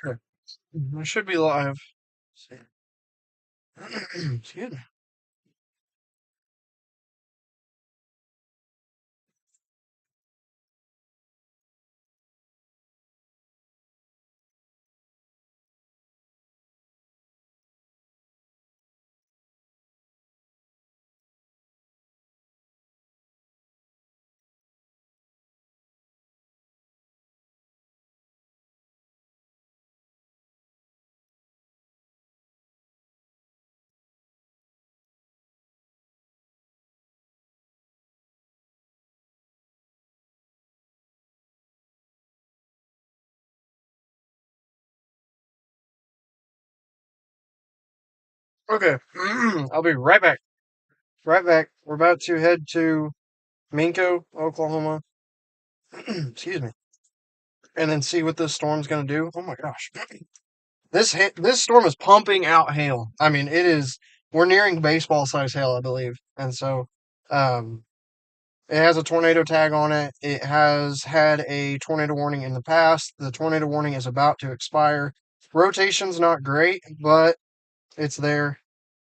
Okay. I should be live. Excuse me. Okay. I'll be right back. Right back. We're about to head to Minko, Oklahoma. Excuse me. And then see what this storm's gonna do. Oh my gosh. This storm is pumping out hail. I mean, it is. We're nearing baseball size hail, I believe. And so, um, it has a tornado tag on it. It has had a tornado warning in the past. The tornado warning is about to expire. Rotation's not great, but it's there.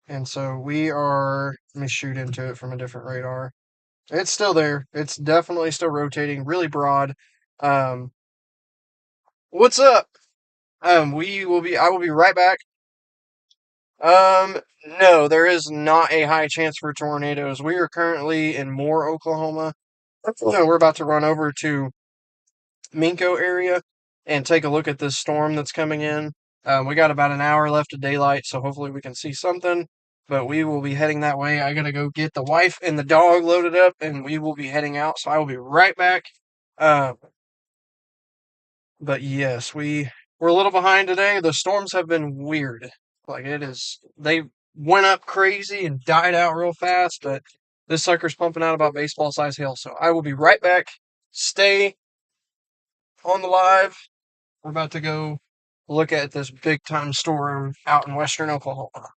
And so we are. Let me shoot into it from a different radar. It's still there. It's definitely still rotating, really broad. Um, what's up? We will be. I will be right back. Um, no, there is not a high chance for tornadoes. We are currently in Moore, Oklahoma. We're about to run over to Minko area and take a look at this storm that's coming in. We got about an hour left of daylight, so hopefully we can see something. But we will be heading that way. I gotta go get the wife and the dog loaded up, and we will be heading out. So I will be right back. Uh, but yes, we're a little behind today. The storms have been weird. Like it is, they went up crazy and died out real fast. But this sucker's pumping out about baseball size hail. So I will be right back. Stay on the live. We're about to go look at this big time storm out in western Oklahoma.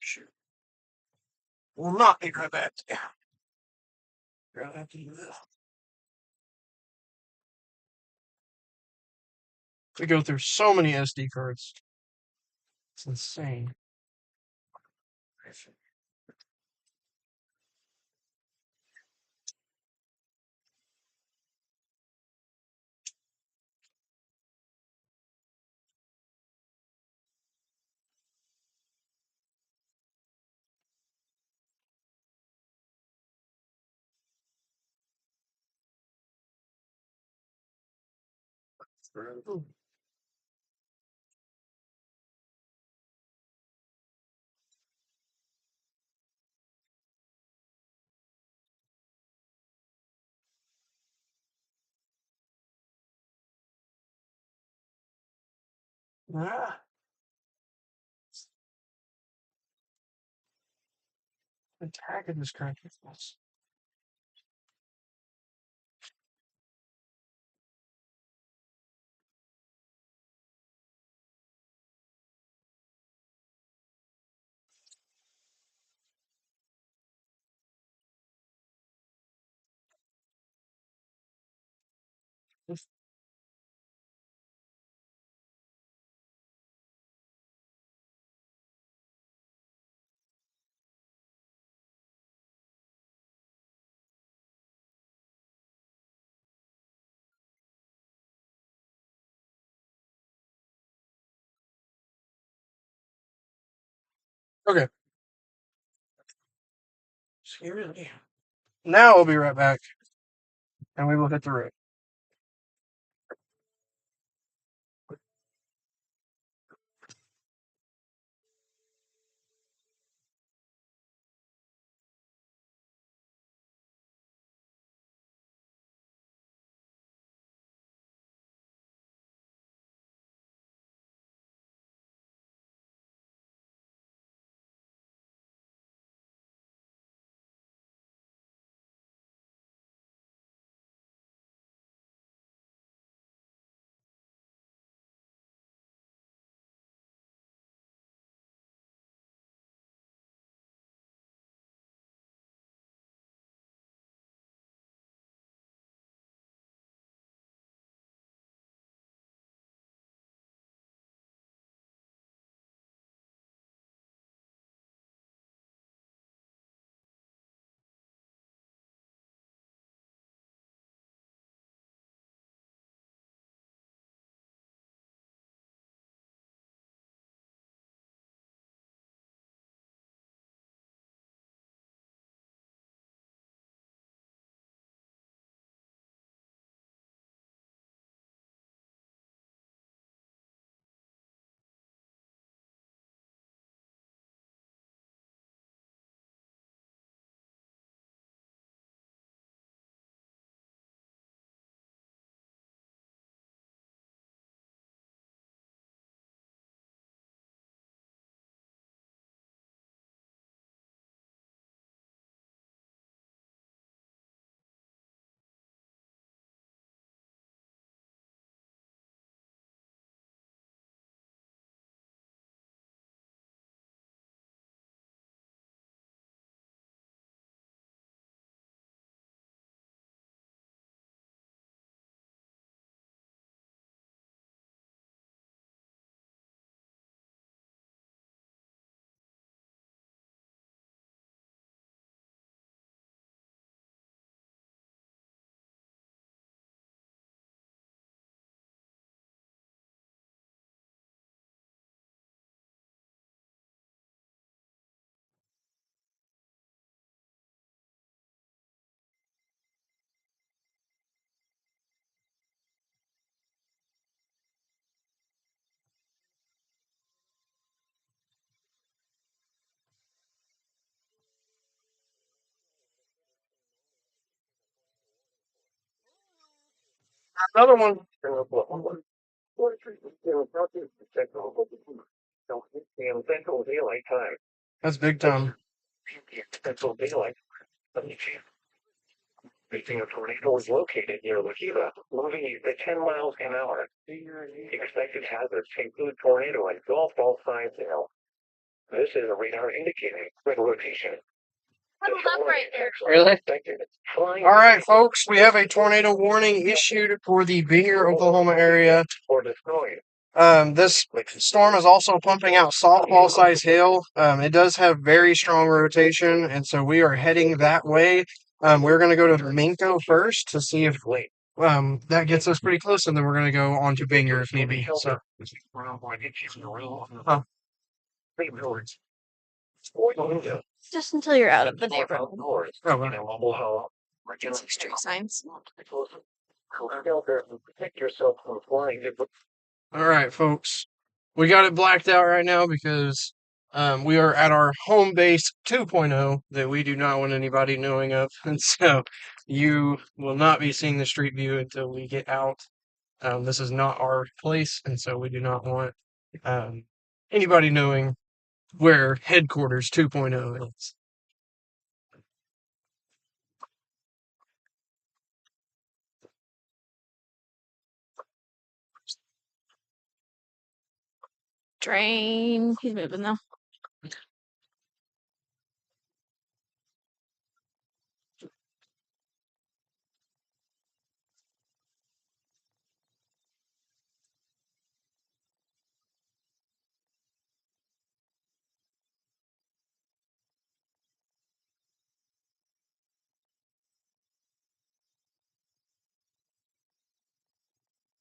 Shoot. Will not be right back. Yeah. Gonna have to do this. We go through so many SD cards. It's insane. Ah, attacking this country. Okay. Seriously. Now we'll be right back, and we will hit the road. Another one. Central Daylight Time. That's big time. Central Daylight. Facing a tornado is located near Lakiva, moving at 10 miles an hour. Expected hazards include tornado and golf ball size hail. This is a radar indicating red rotation. Huddled up right there. Really? Flying All right, folks. We have a tornado warning issued for the Binger, Oklahoma area. or destroyed. This storm is also pumping out softball size hail. It does have very strong rotation, and so we are heading that way. We're going to go to Minko first to see if Late. that gets us pretty close, and then we're going to go on to Binger if need be. So, huh. Just until you're out of the neighborhood. Oh, well. You can see street signs. Protect yourself from flying. All right, folks. We got it blacked out right now because we are at our home base 2.0 that we do not want anybody knowing of. And so you will not be seeing the street view until we get out. This is not our place, and so we do not want anybody knowing where headquarters 2.0 is. Train. He's moving though.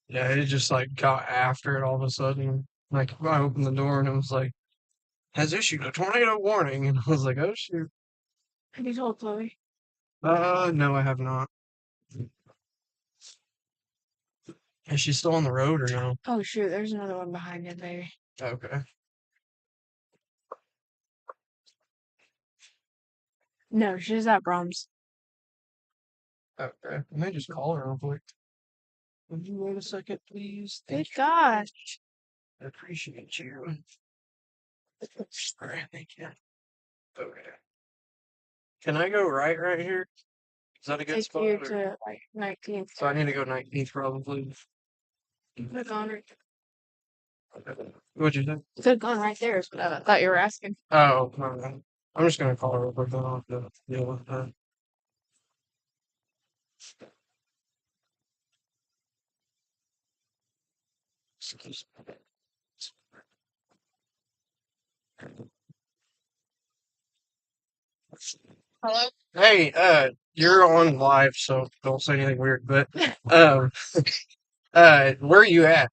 Yeah, it just like got after it all of a sudden. Like I opened the door and it was like, has issued a tornado warning, and I was like, oh shoot. Have you told Chloe? No, I have not. Is she still on the road or no? Oh shoot, there's another one behind you, baby. Okay. No, she's at Brahms. Okay. Let me just call her real quick. Would you wait a second, please? Good Thank you. gosh. I appreciate you. All right, thank you. Okay. Can I go right here? Is that a good Take spot? you or- to like 19th. So I need to go 19th probably. Click on right. What'd you say? Click on right there is what I thought you were asking. Oh, no. I'm just gonna call her real quick. Then I'll have to deal with that. Excuse me. Hello? Hey, you're on live, so don't say anything weird. But, um, where are you at?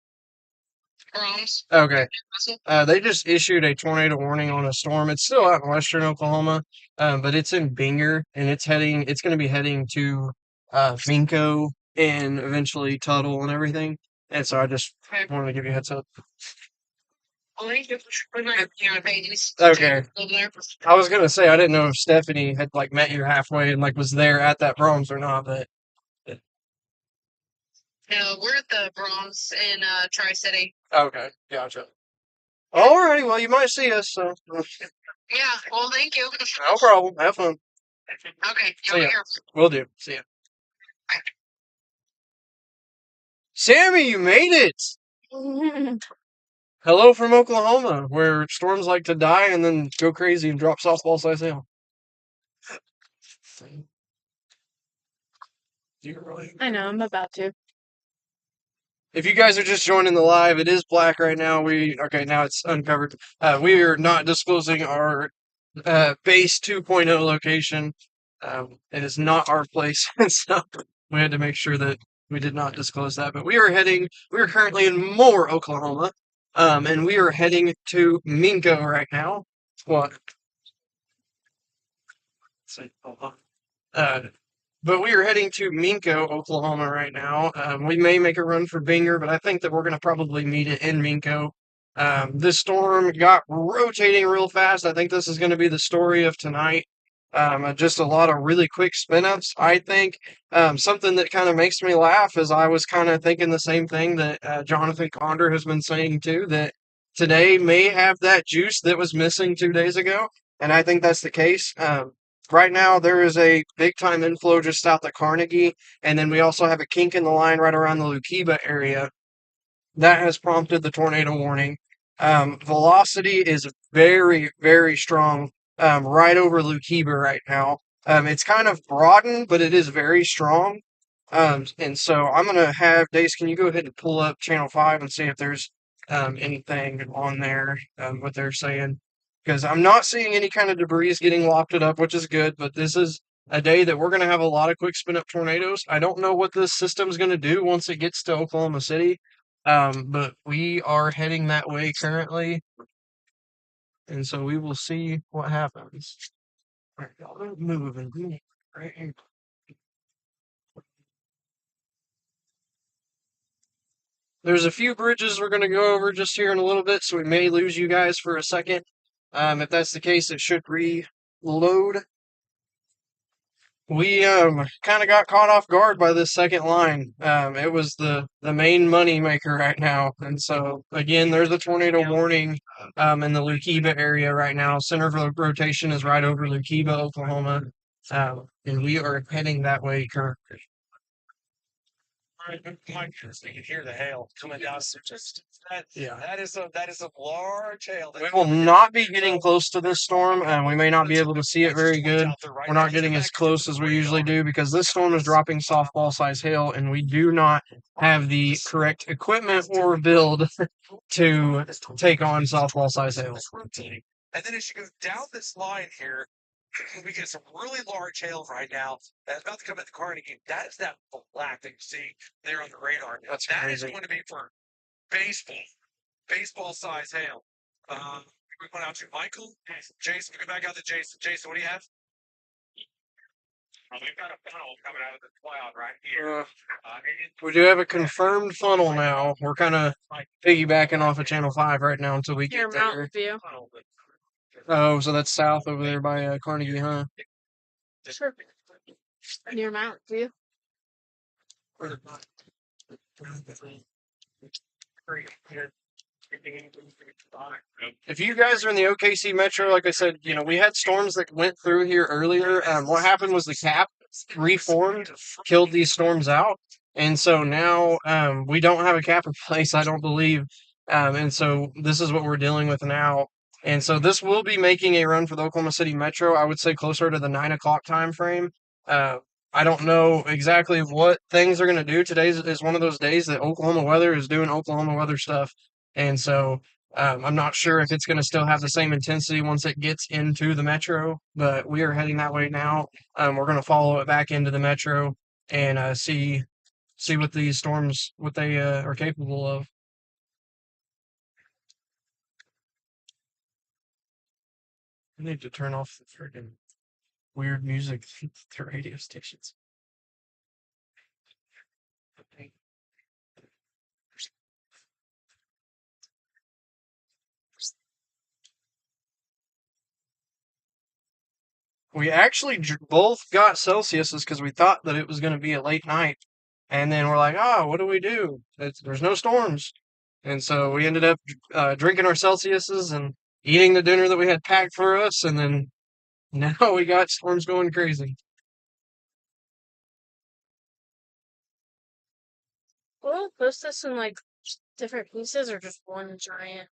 Brahms. Okay. They just issued a tornado warning on a storm. It's still out in western Oklahoma, but it's in Binger, and it's going to be heading to, Minko and eventually Tuttle and everything. And so I just wanted to give you a heads up. Okay. I was gonna say I didn't know if Stephanie had like met you halfway and like was there at that Brahms or not, but No, we're at the Brahms in Tri-City. okay, gotcha. Alrighty, well you might see us, so Yeah, well, thank you. no problem. Have fun. Okay, See you're ya. here. Will do. See ya. Sammy, you made it! Hello from Oklahoma, where storms like to die and then go crazy and drop softball size hail. I know, I'm about to. If you guys are just joining the live, it is black right now. Now it's uncovered. We are not disclosing our base 2.0 location. It is not our place, so we had to make sure that we did not disclose that. But we are currently in Moore, Oklahoma, and we are heading to Minko right now. What? But we are heading to Minko, Oklahoma right now. We may make a run for Binger, but I think that we're going to probably meet it in Minko. This storm got rotating real fast. I think this is going to be the story of tonight. Just a lot of really quick spin ups. I think something that kind of makes me laugh is I was kind of thinking the same thing that Jonathan Conder has been saying too, that today may have that juice that was missing 2 days ago. And I think that's the case. Right now, there is a big time inflow just south of Carnegie. And then we also have a kink in the line right around the Lukiba area that has prompted the tornado warning. Velocity is very, very strong right over Lukiba right now. It's kind of broadened, but it is very strong. And so I'm going to have Dace, can you go ahead and pull up channel 5 and see if there's anything on there, what they're saying? Because I'm not seeing any kind of debris getting lofted up, which is good, but this is a day that we're going to have a lot of quick spin up tornadoes. I don't know what this system's going to do once it gets to Oklahoma City. But we are heading that way currently, and so we will see what happens. All right, y'all don't move and be right here. There's a few bridges we're going to go over just here in a little bit, so we may lose you guys for a second. If that's the case, it should reload. We kind of got caught off guard by this second line. It was the main money maker right now, and so again, there's a tornado warning in the Lukiba area right now. Center of rotation is right over Lukiba, Oklahoma, and we are heading that way currently. Mike, so you can hear the hail coming down. Just Yeah. that is a large hail. We will not be getting close to this storm, and we may not be able to see it very good. We're not getting as close as we usually do because this storm is dropping softball size hail, and we do not have the correct equipment or build to take on softball size hail. And then as you go down this line here, we get some really large hail right now. That's about to come at the Carnegie. That is that black that you see there on the radar. That's That crazy. is going to be for baseball size hail. We went out to Michael, Jason. We go back out to Jason. Jason, what do you have? We've got a funnel coming out of the cloud right here. We do have a confirmed funnel now. We're kind of piggybacking off of Channel 5 right now until we Your get there. mountain view. Oh, so that's south over there by Carnegie, huh? Sure. Near mountain view. If you guys are in the OKC Metro, like I said, we had storms that went through here earlier. What happened was the cap reformed, killed these storms out. And so now we don't have a cap in place, I don't believe. And so this is what we're dealing with now. And so this will be making a run for the Oklahoma City Metro, I would say closer to the 9 o'clock time frame. I don't know exactly what things are going to do. Today is one of those days that Oklahoma weather is doing Oklahoma weather stuff. And so I'm not sure if it's going to still have the same intensity once it gets into the metro, but we are heading that way now. We're going to follow it back into the metro and see what these storms what they are capable of. I need to turn off the freaking weird music at the radio stations. We actually both got Celsiuses because we thought that it was going to be a late night. And then we're like, what do we do? There's no storms. And so we ended up drinking our Celsiuses and eating the dinner that we had packed for us. And then now we got storms going crazy. We'll post this in like different pieces or just one giant.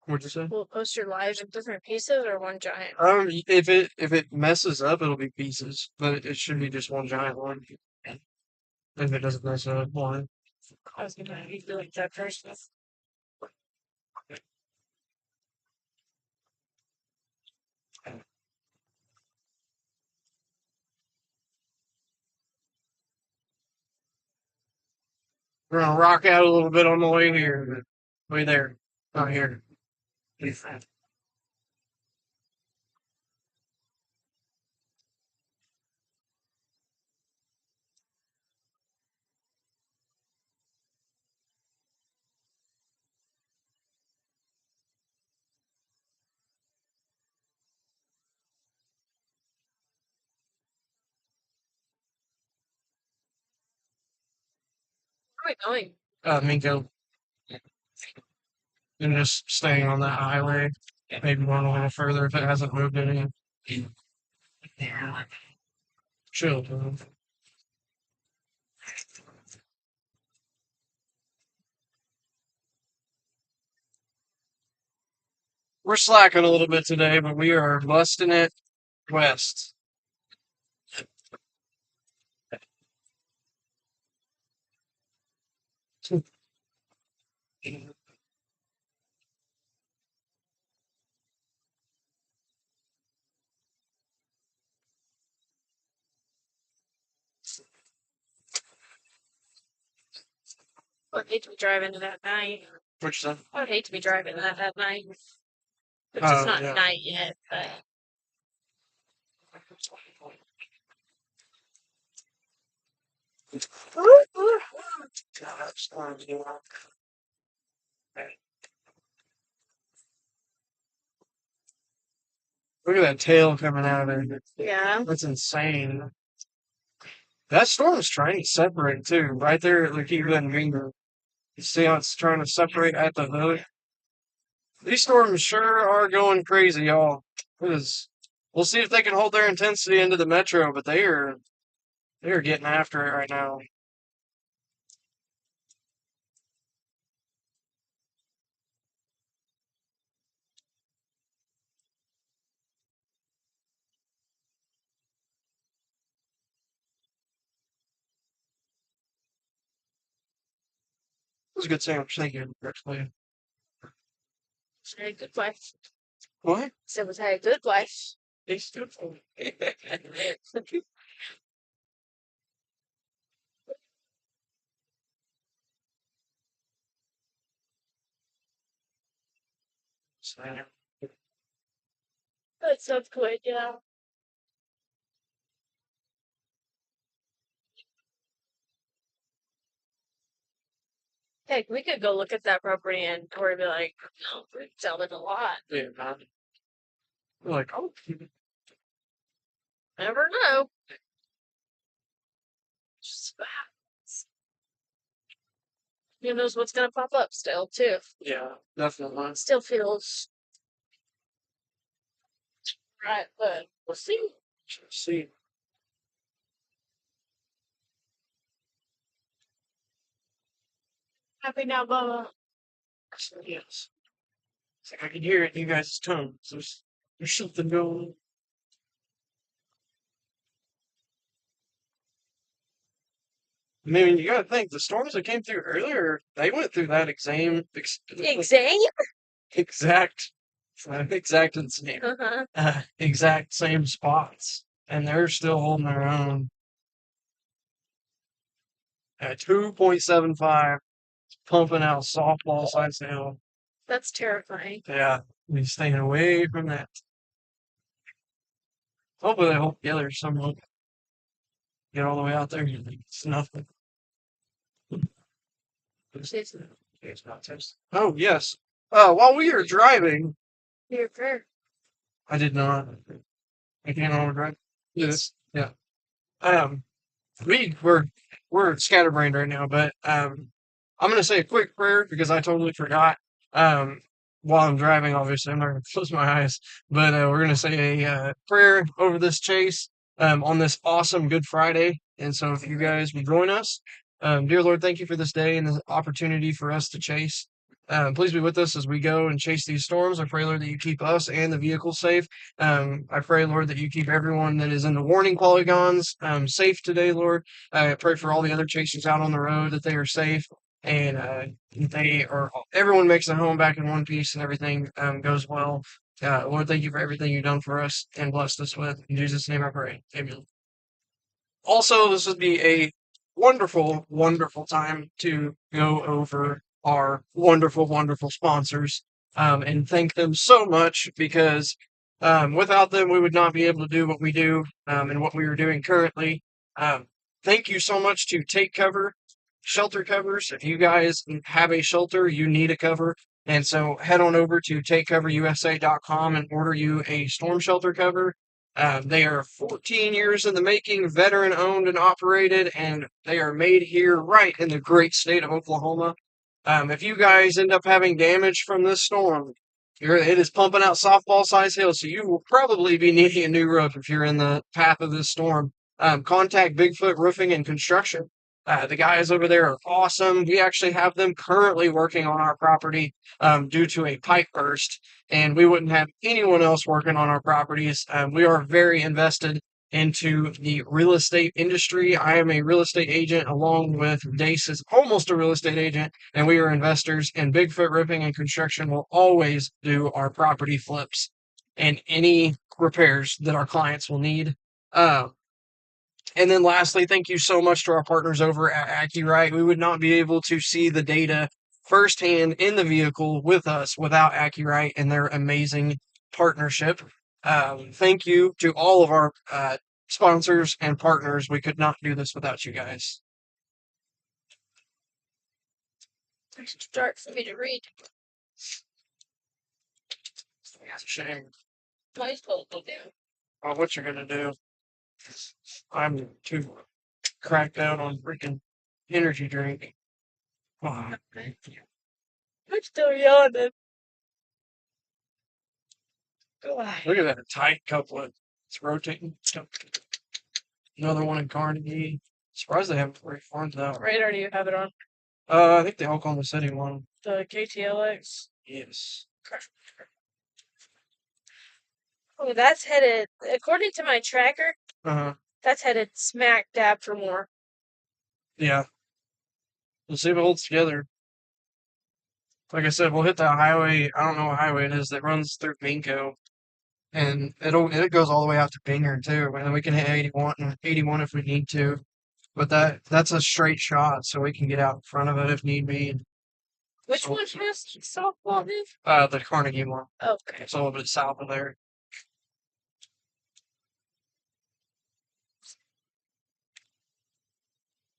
What'd you say? We'll post your lives in different pieces or one giant. If it messes up, it'll be pieces, but it should be just one giant one. If it doesn't mess up, one. I was gonna do like that first. We're gonna rock out a little bit on the way here. Way there, not here. we going? Minko. And just staying on that highway. Maybe going a little further if it hasn't moved any. Chill, dude. We're slacking a little bit today, but we are busting it west. I'd hate to be driving it at night. Which then? I'd hate to be driving that at night. It's just not yeah. night yet, but Look at that tail coming out of it. yeah. That's insane. That storm's trying to separate too. Right there at Lakiva and Mingo. You see how it's trying to separate at the hood? These storms sure are going crazy, y'all. We'll see if they can hold their intensity into the metro, but they're getting after it right now. It was a good sandwich. Thank you. Actually. Had a good wife. What? Said was had a good wife. They stood for me. That sounds good, yeah. Heck, we could go look at that property and or be like, oh, we're selling a lot. Yeah, man. We're like, oh, Never know. Just happens. Who knows what's gonna pop up still too. yeah, definitely. Still feels right, but we'll see. See. Happy now, Bubba. Yes. It's like I can hear it in you guys' tones. There's something going on. I mean, you gotta think the storms that came through earlier, they went through that Exam? exact same Uh-huh. exact same spots, and they're still holding their own. At 2.75, pumping out softball size now. That's terrifying. Yeah, we staying away from that. Hopefully they hold together somehow. Get all the way out there. It's nothing. It's not toast. Oh yes. While we are driving, Your prayer. I did not. I can't all drive. Yes. Yeah. We're scatterbrained right now, but I'm gonna say a quick prayer because I totally forgot. While I'm driving, obviously I'm not gonna close my eyes, but we're gonna say a prayer over this chase on this awesome Good Friday. And so, if you guys would join us, dear Lord, thank you for this day and the opportunity for us to chase. Please be with us as we go and chase these storms. I pray, Lord, that you keep us and the vehicle safe. I pray, Lord, that you keep everyone that is in the warning polygons safe today, Lord. I pray for all the other chasers out on the road that they are safe and everyone makes it home back in one piece and everything goes well. Lord, thank you for everything you've done for us and blessed us with. In Jesus' name I pray. Amen. Also, this would be a wonderful, wonderful time to go over our wonderful, wonderful sponsors and thank them so much because without them, we would not be able to do what we do and what we are doing currently. Thank you so much to Take Cover Shelter Covers. If you guys have a shelter, you need a cover. And so head on over to takecoverusa.com and order you a storm shelter cover. They are 14 years in the making, veteran owned and operated, and they are made here right in the great state of Oklahoma. If you guys end up having damage from this storm, it is pumping out softball size hail, so you will probably be needing a new roof if you're in the path of this storm. Contact Bigfoot Roofing and Construction. The guys over there are awesome. We actually have them currently working on our property due to a pipe burst, and we wouldn't have anyone else working on our properties. We are very invested into the real estate industry. I am a real estate agent along with Dace is almost a real estate agent, and we are investors. And Bigfoot Roofing and Construction will always do our property flips and any repairs that our clients will need. And then lastly, thank you so much to our partners over at AccuRite. We would not be able to see the data firsthand in the vehicle with us without AccuRite and their amazing partnership. Thank you to all of our sponsors and partners. We could not do this without you guys. It's dark for me to read. That's a shame. My supposed to do. Oh, what you're gonna do? I'm too cracked out on freaking energy drink. Oh, I'm still yawning. look at that tight couplet. It's rotating. Another one in Carnegie. Surprised they haven't reformed that. What radar do you have it on? I think the Oklahoma City one. The KTLX? Yes. Oh, that's headed, according to my tracker, Uh-huh. that's headed smack dab for more. Yeah. We'll see if it holds together. Like I said, we'll hit that highway. I don't know what highway it is that runs through Binko. And it goes all the way out to Binger too. And then we can hit 81 if we need to. But that's a straight shot, so we can get out in front of it if need be. Which one has softball, dude? The Carnegie one. Okay. It's a little bit south of there.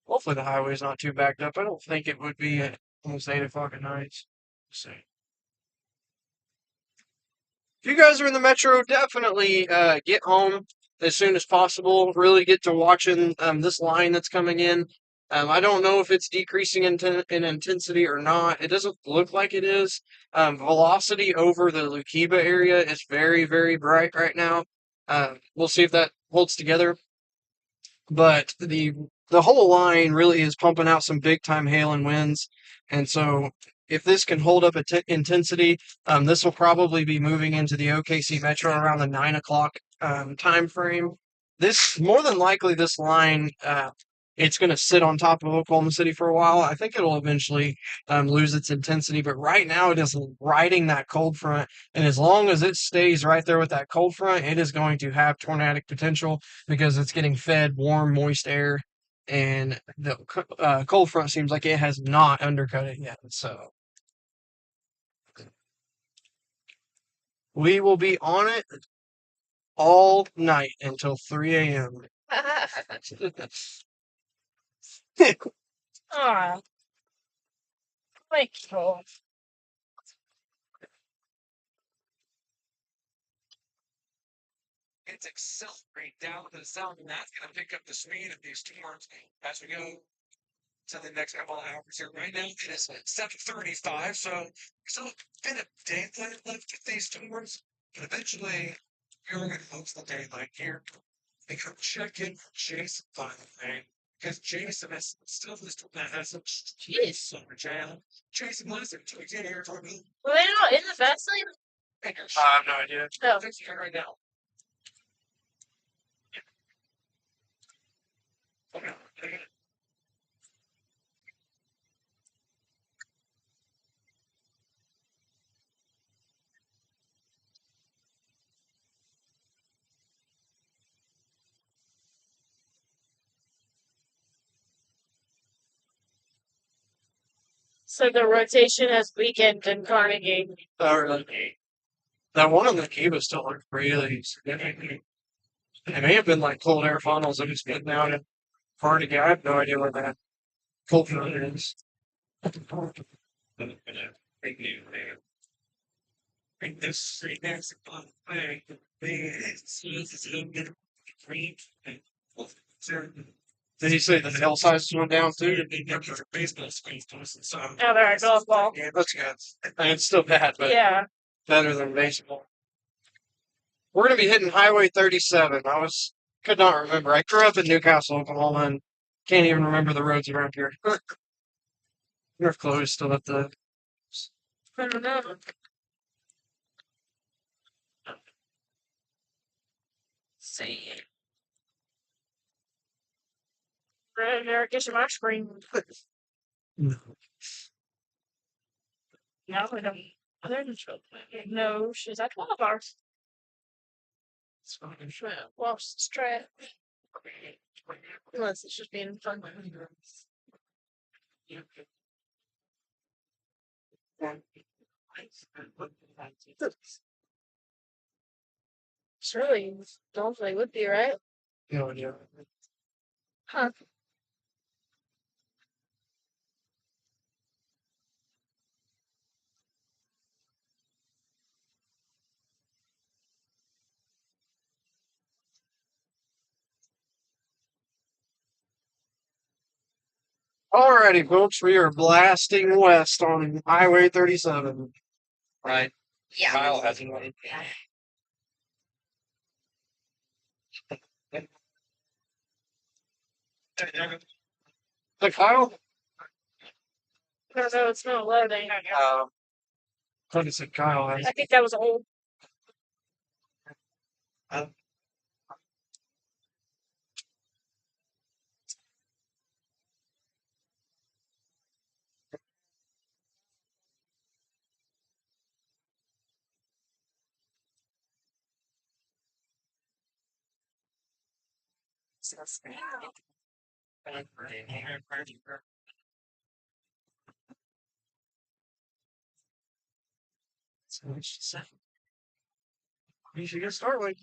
Hopefully the highway's not too backed up. I don't think it would be at almost 8 o'clock at night. Let's see. If you guys are in the metro, definitely get home as soon as possible. Really get to watching this line that's coming in. I don't know if it's decreasing in intensity or not. It doesn't look like it is. Velocity over the Lukiba area is very, very bright right now. We'll see if that holds together. But the whole line really is pumping out some big time hail and winds. And so if this can hold up intensity, this will probably be moving into the OKC Metro around the 9 o'clock time frame. This, more than likely, this line, it's going to sit on top of Oklahoma City for a while. I think it'll eventually lose its intensity, but right now it is riding that cold front. And as long as it stays right there with that cold front, it is going to have tornadic potential because it's getting fed warm, moist air. And the cold front seems like it has not undercut it yet. So we will be on it all night until 3 a.m. Ah, my God. It's accelerate down to the south, and that's going to pick up the speed of these storms as we go to the next couple of hours here. Right now, it is 7:35, so still a bit of daylight left with these storms, but eventually we're going to close the daylight here. I go check in for Jason finally, because Jason is still this one that has some Jeez. summer jam. Jason, listen, do we get here for me? Were they not in the fast lane? I have no idea. Oh. Fix it right now. Okay. So the rotation has weakened in Carnegie. Really. That one on the Kiva still looked really significant. It may have been like cold air funnels that just getting down in Carnegie. I have no idea where that cold front is. Did he say the hell size went down too? Oh, they're at golf ball. That's good. I mean, it's still bad, but Yeah. better than baseball. We're gonna be hitting Highway 37. Could not remember. I grew up in Newcastle, Oklahoma, and can't even remember the roads around here. We're close still at the. I don't know. See. There, get some ice cream. No, we don't. No, she's at 12 hours. Well, let's try it. Unless it's just being fun. Surely, don't they would be, right? No idea. Huh. Alrighty, folks, we are blasting west on Highway 37. Right. Yeah. Kyle hasn't won. Hey, Kyle? No, no, it's not loading. I thought it said Kyle has. I think that was old. You should get started.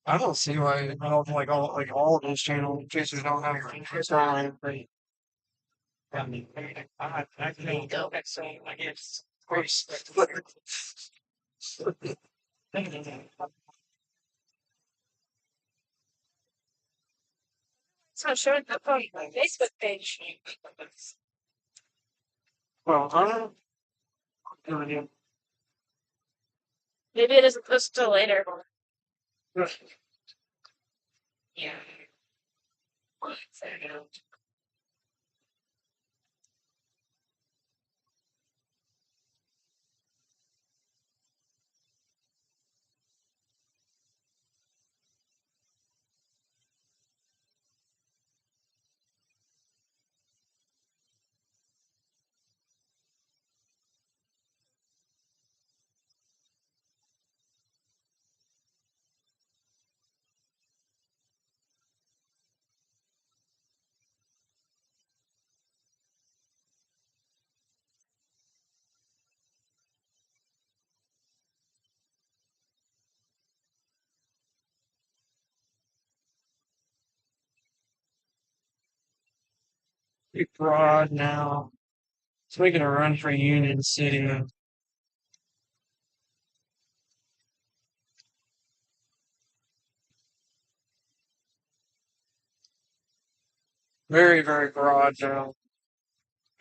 I don't see why I don't like all of those channel chasers don't have Starline. There you go. Of course. It's not showing up on my Facebook page. Well, I don't know. Maybe it isn't posted till later. Yeah. Pretty broad now. It's making a run for Union City. Very, very broad now.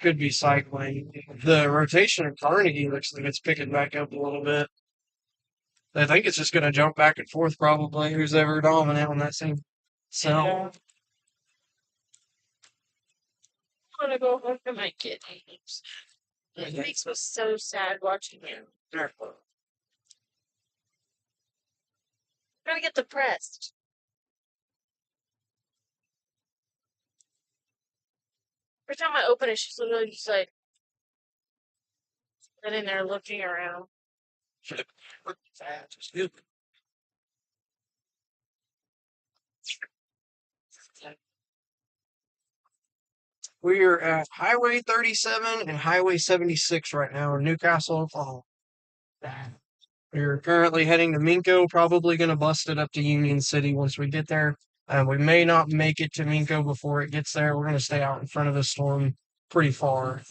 Could be cycling. The rotation of Carnegie looks like it's picking back up a little bit. I think it's just going to jump back and forth probably. Who's ever dominant on that same cell. Yeah. I want to go home to my kidneys. It makes me so sad watching him. I'm gonna get depressed. Every time I open it, she's literally just like sitting there looking around. We are at Highway 37 and Highway 76 right now in Newcastle, Oklahoma. We're currently heading to Minco, probably going to bust it up to Union City once we get there. We may not make it to Minco before it gets there. We're going to stay out in front of the storm pretty far.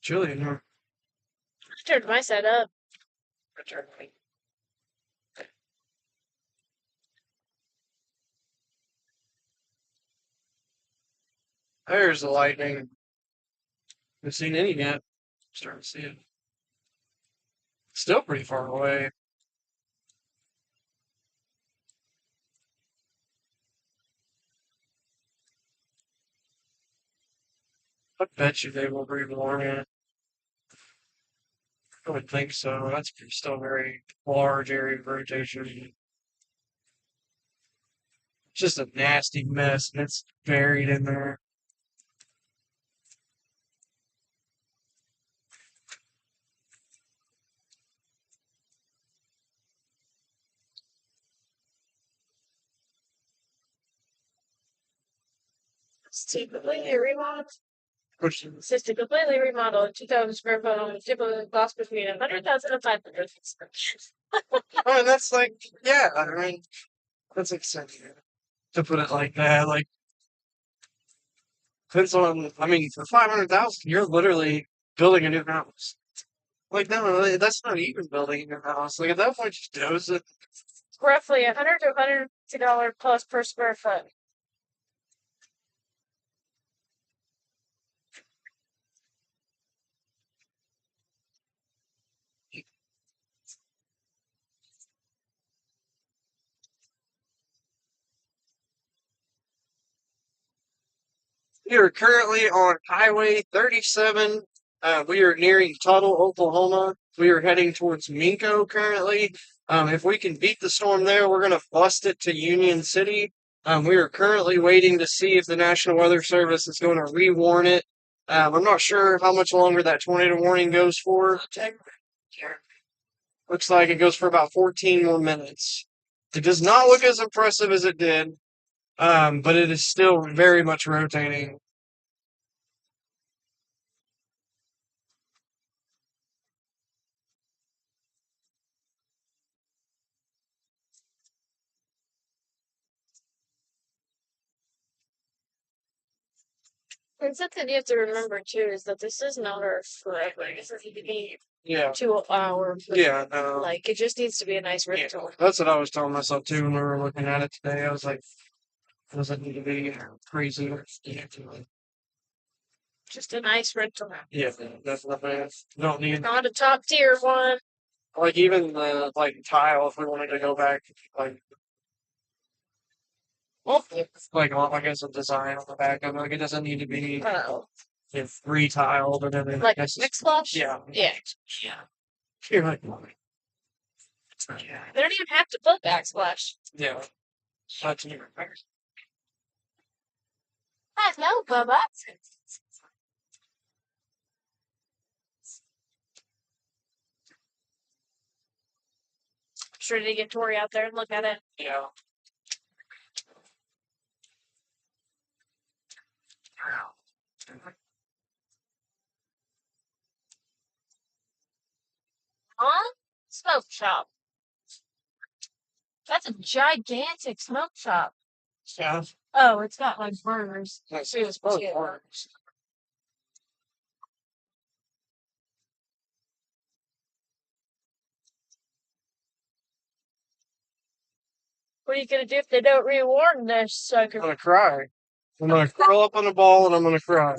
Chilly in here. I turned my side up. There's the lightning. Haven't seen any yet. Starting to see it. Still pretty far away. I bet you they will rewarn it. I would think so. That's still a very large area of rotation. It's just a nasty mess, and it's buried in there. It's to completely remodel. Which, It's to completely remodel a 2,000 square foot home, typically cost between 100,000 and 500,000. oh, and that's like, yeah, I mean, that's exciting to put it like that. Like, depends on, I mean, for 500,000, you're literally building a new house. Like, no, that's not even building a new house. Like, at that point, just doze it. Roughly $100 to $150 plus per square foot. We are currently on Highway 37. We are nearing Tuttle, Oklahoma. We are heading towards Minco currently. If we can beat the storm there, we're going to bust it to Union City. We are currently waiting to see if the National Weather Service is going to rewarn it. I'm not sure how much longer that tornado warning goes for. Looks like it goes for about 14 more minutes. It does not look as impressive as it did, but it is still very much rotating. And something you have to remember too is that this is not our forever. This is a Yeah. 2 hour. Yeah, no. Like it just needs to be a nice rental. That's what I was telling myself too when we were looking at it today. I was like, doesn't need to be crazy. Just a nice rental. Yeah, definitely. Don't need Not a top tier one. like even the like tile if we wanted to go back like I guess a design on the back of it. Like it doesn't need to be retiled or anything. Like That's mix flush? yeah. Yeah. You're like, Yeah. They don't even have to put backsplash. yeah. That's new. Hello, Bubba. Sure to get Tori out there and look at it. Yeah. Huh? Smoke shop. That's a gigantic smoke shop. Yeah. Oh, it's got like burners. I see it's both Yeah. parts. What are you gonna do if they don't rewarn this I'm sucker? gonna cry. I'm gonna curl up on a ball and I'm gonna cry.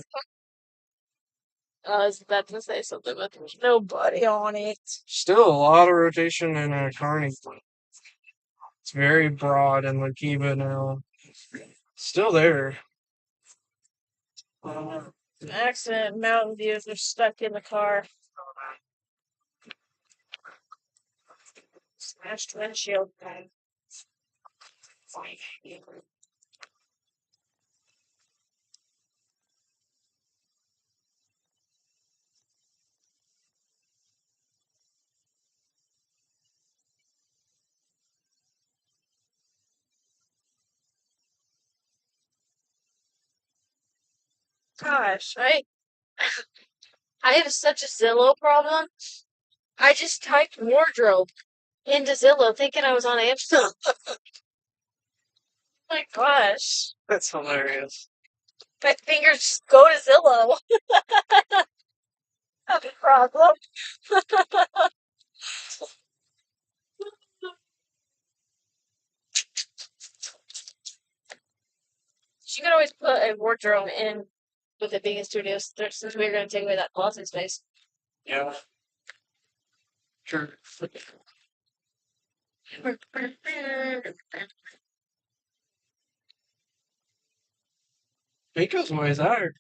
I was about to say something, but there's nobody on it. Still a lot of rotation in Kearney. It's very broad in Lakiva now. Still there. Accident, Mountain Views are stuck in the car. Smashed windshield. Gosh, I have such a Zillow problem. I just typed wardrobe into Zillow thinking I was on Amazon. My gosh. That's hilarious. My fingers just go to Zillow. have a problem. You could always put a wardrobe in with it being a studio since we were going to take away that closet space. Yeah. Sure. Miko's always out.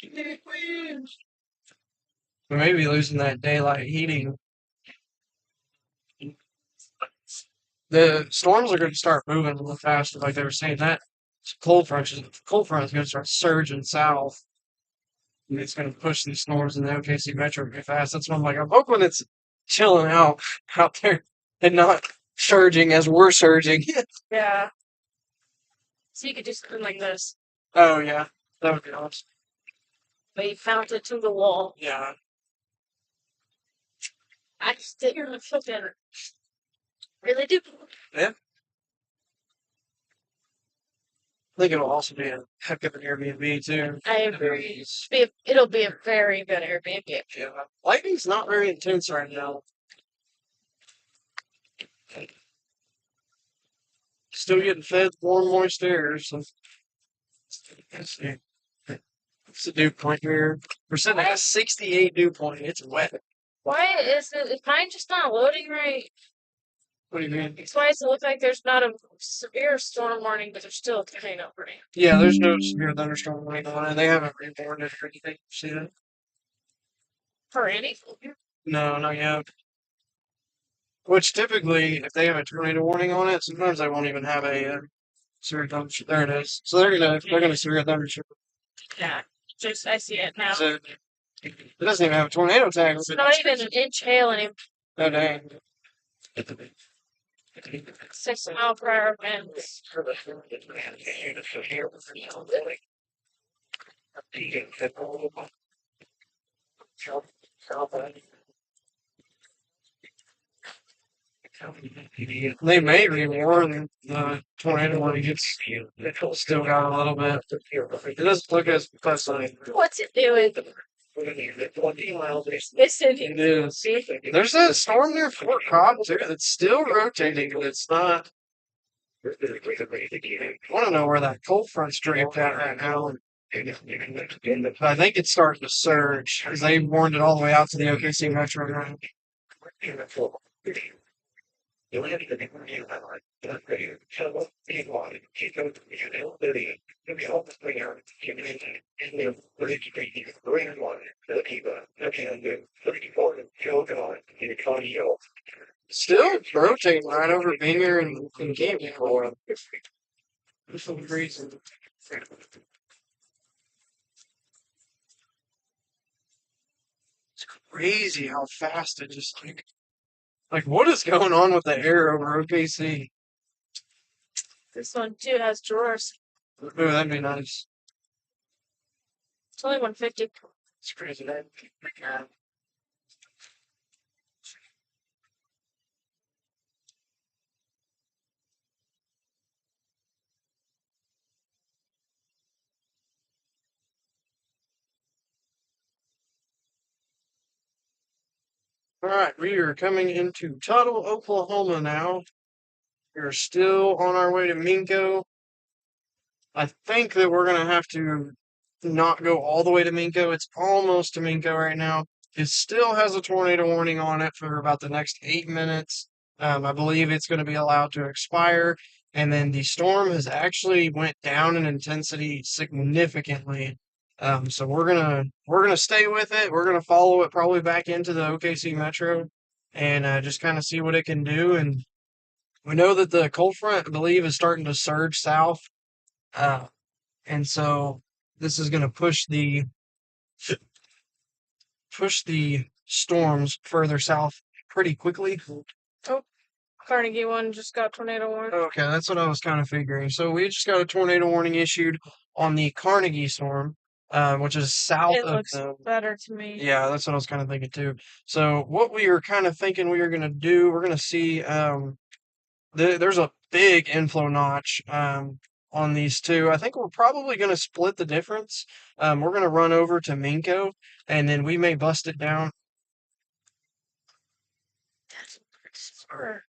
We may be losing that daylight heating. The storms are going to start moving a little faster, like they were saying. That cold front is going to start surging south. And it's going to push these storms in the OKC metro pretty fast. That's why I'm hoping it's chilling out there and not surging as we're surging. Yeah. So you could do something like this. Oh, yeah. That would be awesome. But you found it to the wall. Yeah. I just didn't feel better. Really do. Yeah. I think it'll also be a heck of an Airbnb, too. I agree. It'll be a very good Airbnb. Yeah. Lightning's not very intense right now. Still getting fed warm, moist air. So let's see. It's a dew point here. We're sitting at a 68 dew point. It's wet. Why is mine just not loading right? What do you mean? It's why does it look like there's not a severe storm warning, but there's still a tornado warning? Yeah, there's no severe thunderstorm warning on it. They haven't reported it or anything. See that? For anything? No, not yet. Which typically, if they have a tornado warning on it, sometimes they won't even have a severe thunderstorm. There it is. So they're gonna severe thunderstorm. Yeah. I see it now. So it doesn't even have a tornado tag. It's not even an inch hail anymore. Oh dang. 6 mile per hour winds. They may rewarn the tornado when it gets still got a little bit. It doesn't look as fascinating. What's it doing? Listen. It is. There's a storm near Fort Cobb too that's still rotating, but it's not. I want to know where that cold front's draped at right now. But I think it's starting to surge because they warned it all the way out to the OKC metro area. Still rotating right over Binger and Gaming for them. For some reason. It's crazy how fast it just like what is going on with the air over OKC? This one too has drawers. Ooh, that'd be nice. It's only 150. It's crazy. All right, we are coming into Tuttle, Oklahoma now. We're still on our way to Minko. I think that we're going to have to not go all the way to Minko. It's almost to Minko right now. It still has a tornado warning on it for about the next 8 minutes. I believe it's going to be allowed to expire. And then the storm has actually went down in intensity significantly. So we're gonna stay with it. We're gonna follow it probably back into the OKC metro and just kind of see what it can do. And we know that the cold front, I believe, is starting to surge south. And so this is going to push the storms further south pretty quickly. Oh, Carnegie one just got tornado warning. Okay, that's what I was kind of figuring. So we just got a tornado warning issued on the Carnegie storm, which is south It of looks the. better to me. Yeah, that's what I was kind of thinking too. So what we were kind of thinking we were going to do, we're going to see there's a big inflow notch on these two. I think we're probably going to split the difference. We're going to run over to Minko, and then we may bust it down. That's smart.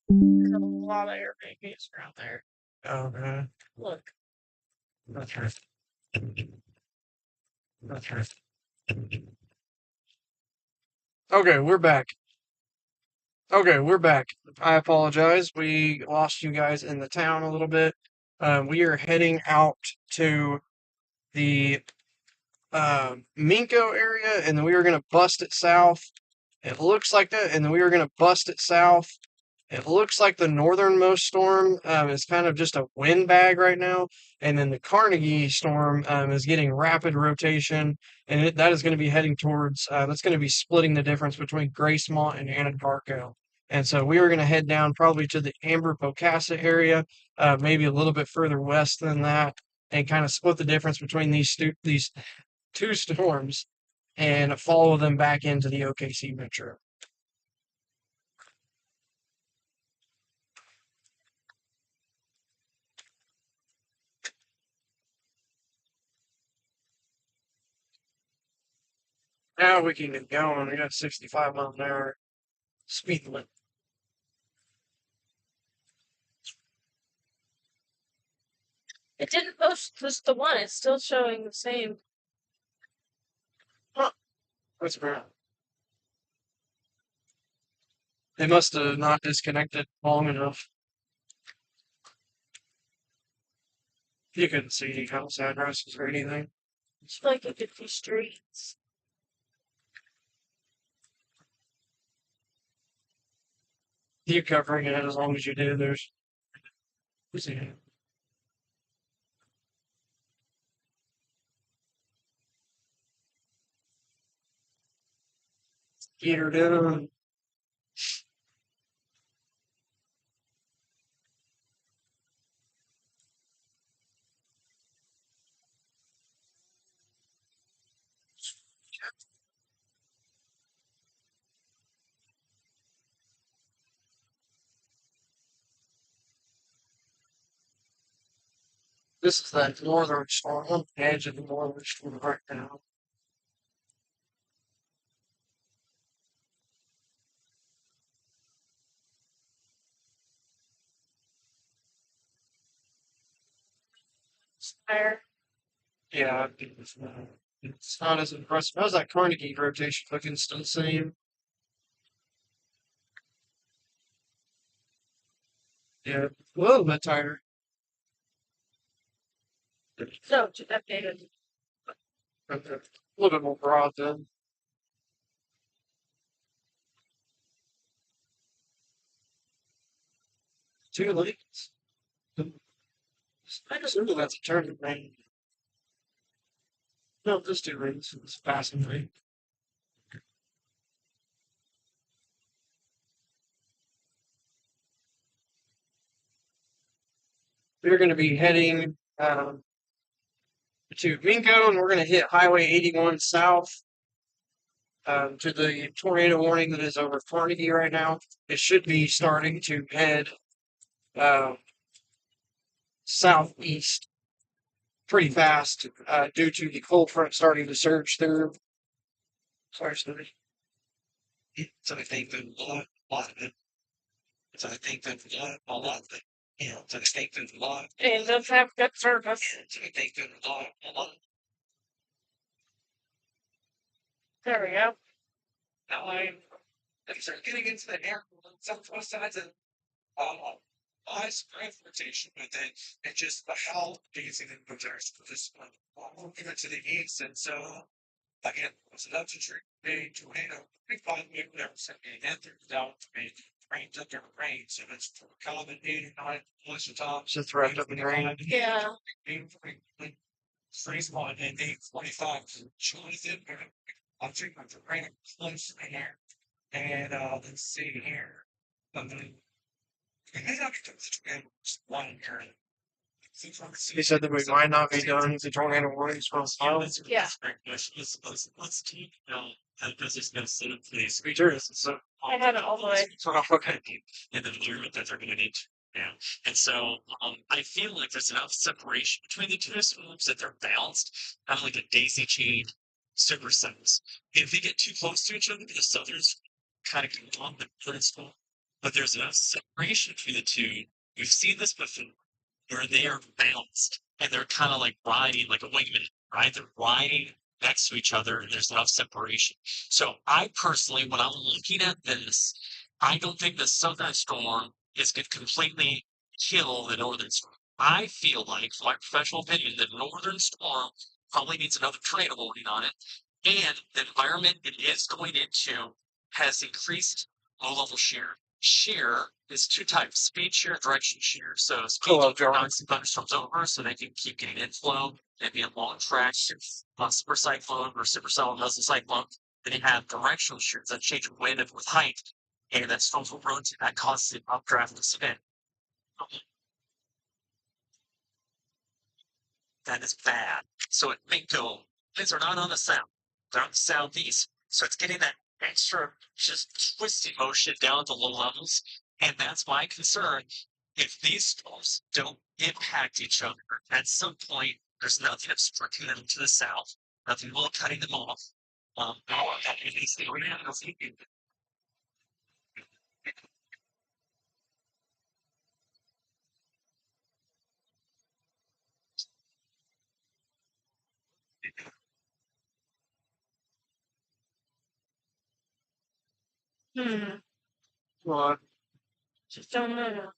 There's a lot of Airbnbs around there. Okay. Look. That's right. That's right. Okay, we're back. Okay, we're back. I apologize. We lost you guys in the town a little bit. We are heading out to the Minko area, and then we were going to bust it south. It looks like that, and then we were going to bust it south. It looks like the northernmost storm is kind of just a windbag right now, and then the Carnegie storm is getting rapid rotation, and that is going to be heading towards. That's going to be splitting the difference between Gracemont and Anadarko. And so we were going to head down probably to the Amber Pocassa area, maybe a little bit further west than that, and kind of split the difference between these two storms and follow them back into the OKC metro. Now we can get going. We got 65 miles an hour speed limit. It didn't post just the one. It's still showing the same. That's weird. They must have not disconnected long enough. You couldn't see any house addresses or anything. It's like you could see streets. You covering it as long as you do. There's. Get her down. This is that northern storm. On the edge of the northern storm right now. Fire. Yeah, it's not as impressive. How's that Carnegie rotation looking? Still the same? Yeah, a little bit tighter. So, just updated. Okay. A little bit more broad then. Two lanes. I assume that's a turning lane. No, just two lanes. It's a passing lane. We're going to be heading to Minko, and we're going to hit Highway 81 south to the tornado warning that is over Carnegie right now. It should be starting to head southeast pretty fast due to the cold front starting to surge through. Sorry, Snoopy. So I think that a lot of it. So I think that a lot of it. You know, so I think that a lot. And does have good service. So I think that a lot. There we go. Now I start getting into the air on southwest sides of ice transportation, but then it just the hell easy than there's this moving to the east, and so again, was an altitude a tornado, 35 meters and then down to me. Rains under rain, so it's for common 89 plus the top. Just wrapped up in rain. Yeah. Freeze one and 845. Jonathan, I'm thinking of the rain close in here. And let's see here. One here. He said that we might not be done if the tornado warnings from Yeah. Let's take this is going to set up place. Sure. So, I have it all the way. okay. And the environment that they're going to need Yeah. And so I feel like there's enough separation between the two storms that they're balanced, kind of like a daisy chain supercells. If they get too close to each other, the southern's kind of come on the northern storm, but there's enough separation between the two. We've seen this before where they are balanced and they're kind of like riding like a wingman, right? They're riding next to each other and there's enough separation. So I personally, when I'm looking at this, I don't think the southern storm is going to completely kill the northern storm. I feel like, from my professional opinion, the northern storm probably needs another tornado warning on it, and the environment it is going into has increased low-level shear. Shear is two types: speed shear and direction shear. So speed Hello, shear John. knocks the thunderstorms over so they can keep getting inflow and be a long track super cyclone or supercell mesocyclone. Then you have directional shears that change wind with height, and that storms will rotate that causes the updraft to spin. That is bad. So at Minko, winds are not on the south; they're on the southeast. So it's getting that extra just twisting motion down to low levels, and that's my concern. If these storms don't impact each other, at some point there's nothing obstructing them to the south, nothing will cutting them off. What? Just don't know.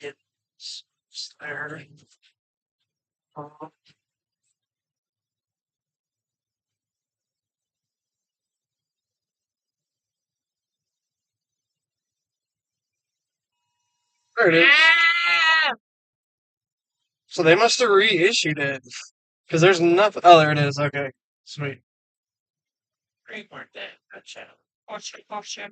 It's there. There it is. Ah! So they must have reissued it. Because there's nothing. Oh, there it is. Okay. Sweet. Great weren't they? Gotcha. Gotcha.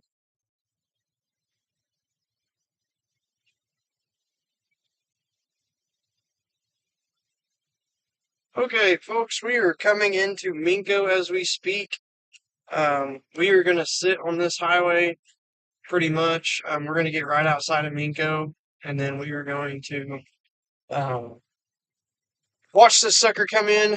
Okay, folks, we are coming into Minko as we speak. We are going to sit on this highway pretty much. We're going to get right outside of Minko, and then we are going to um, watch this sucker come in.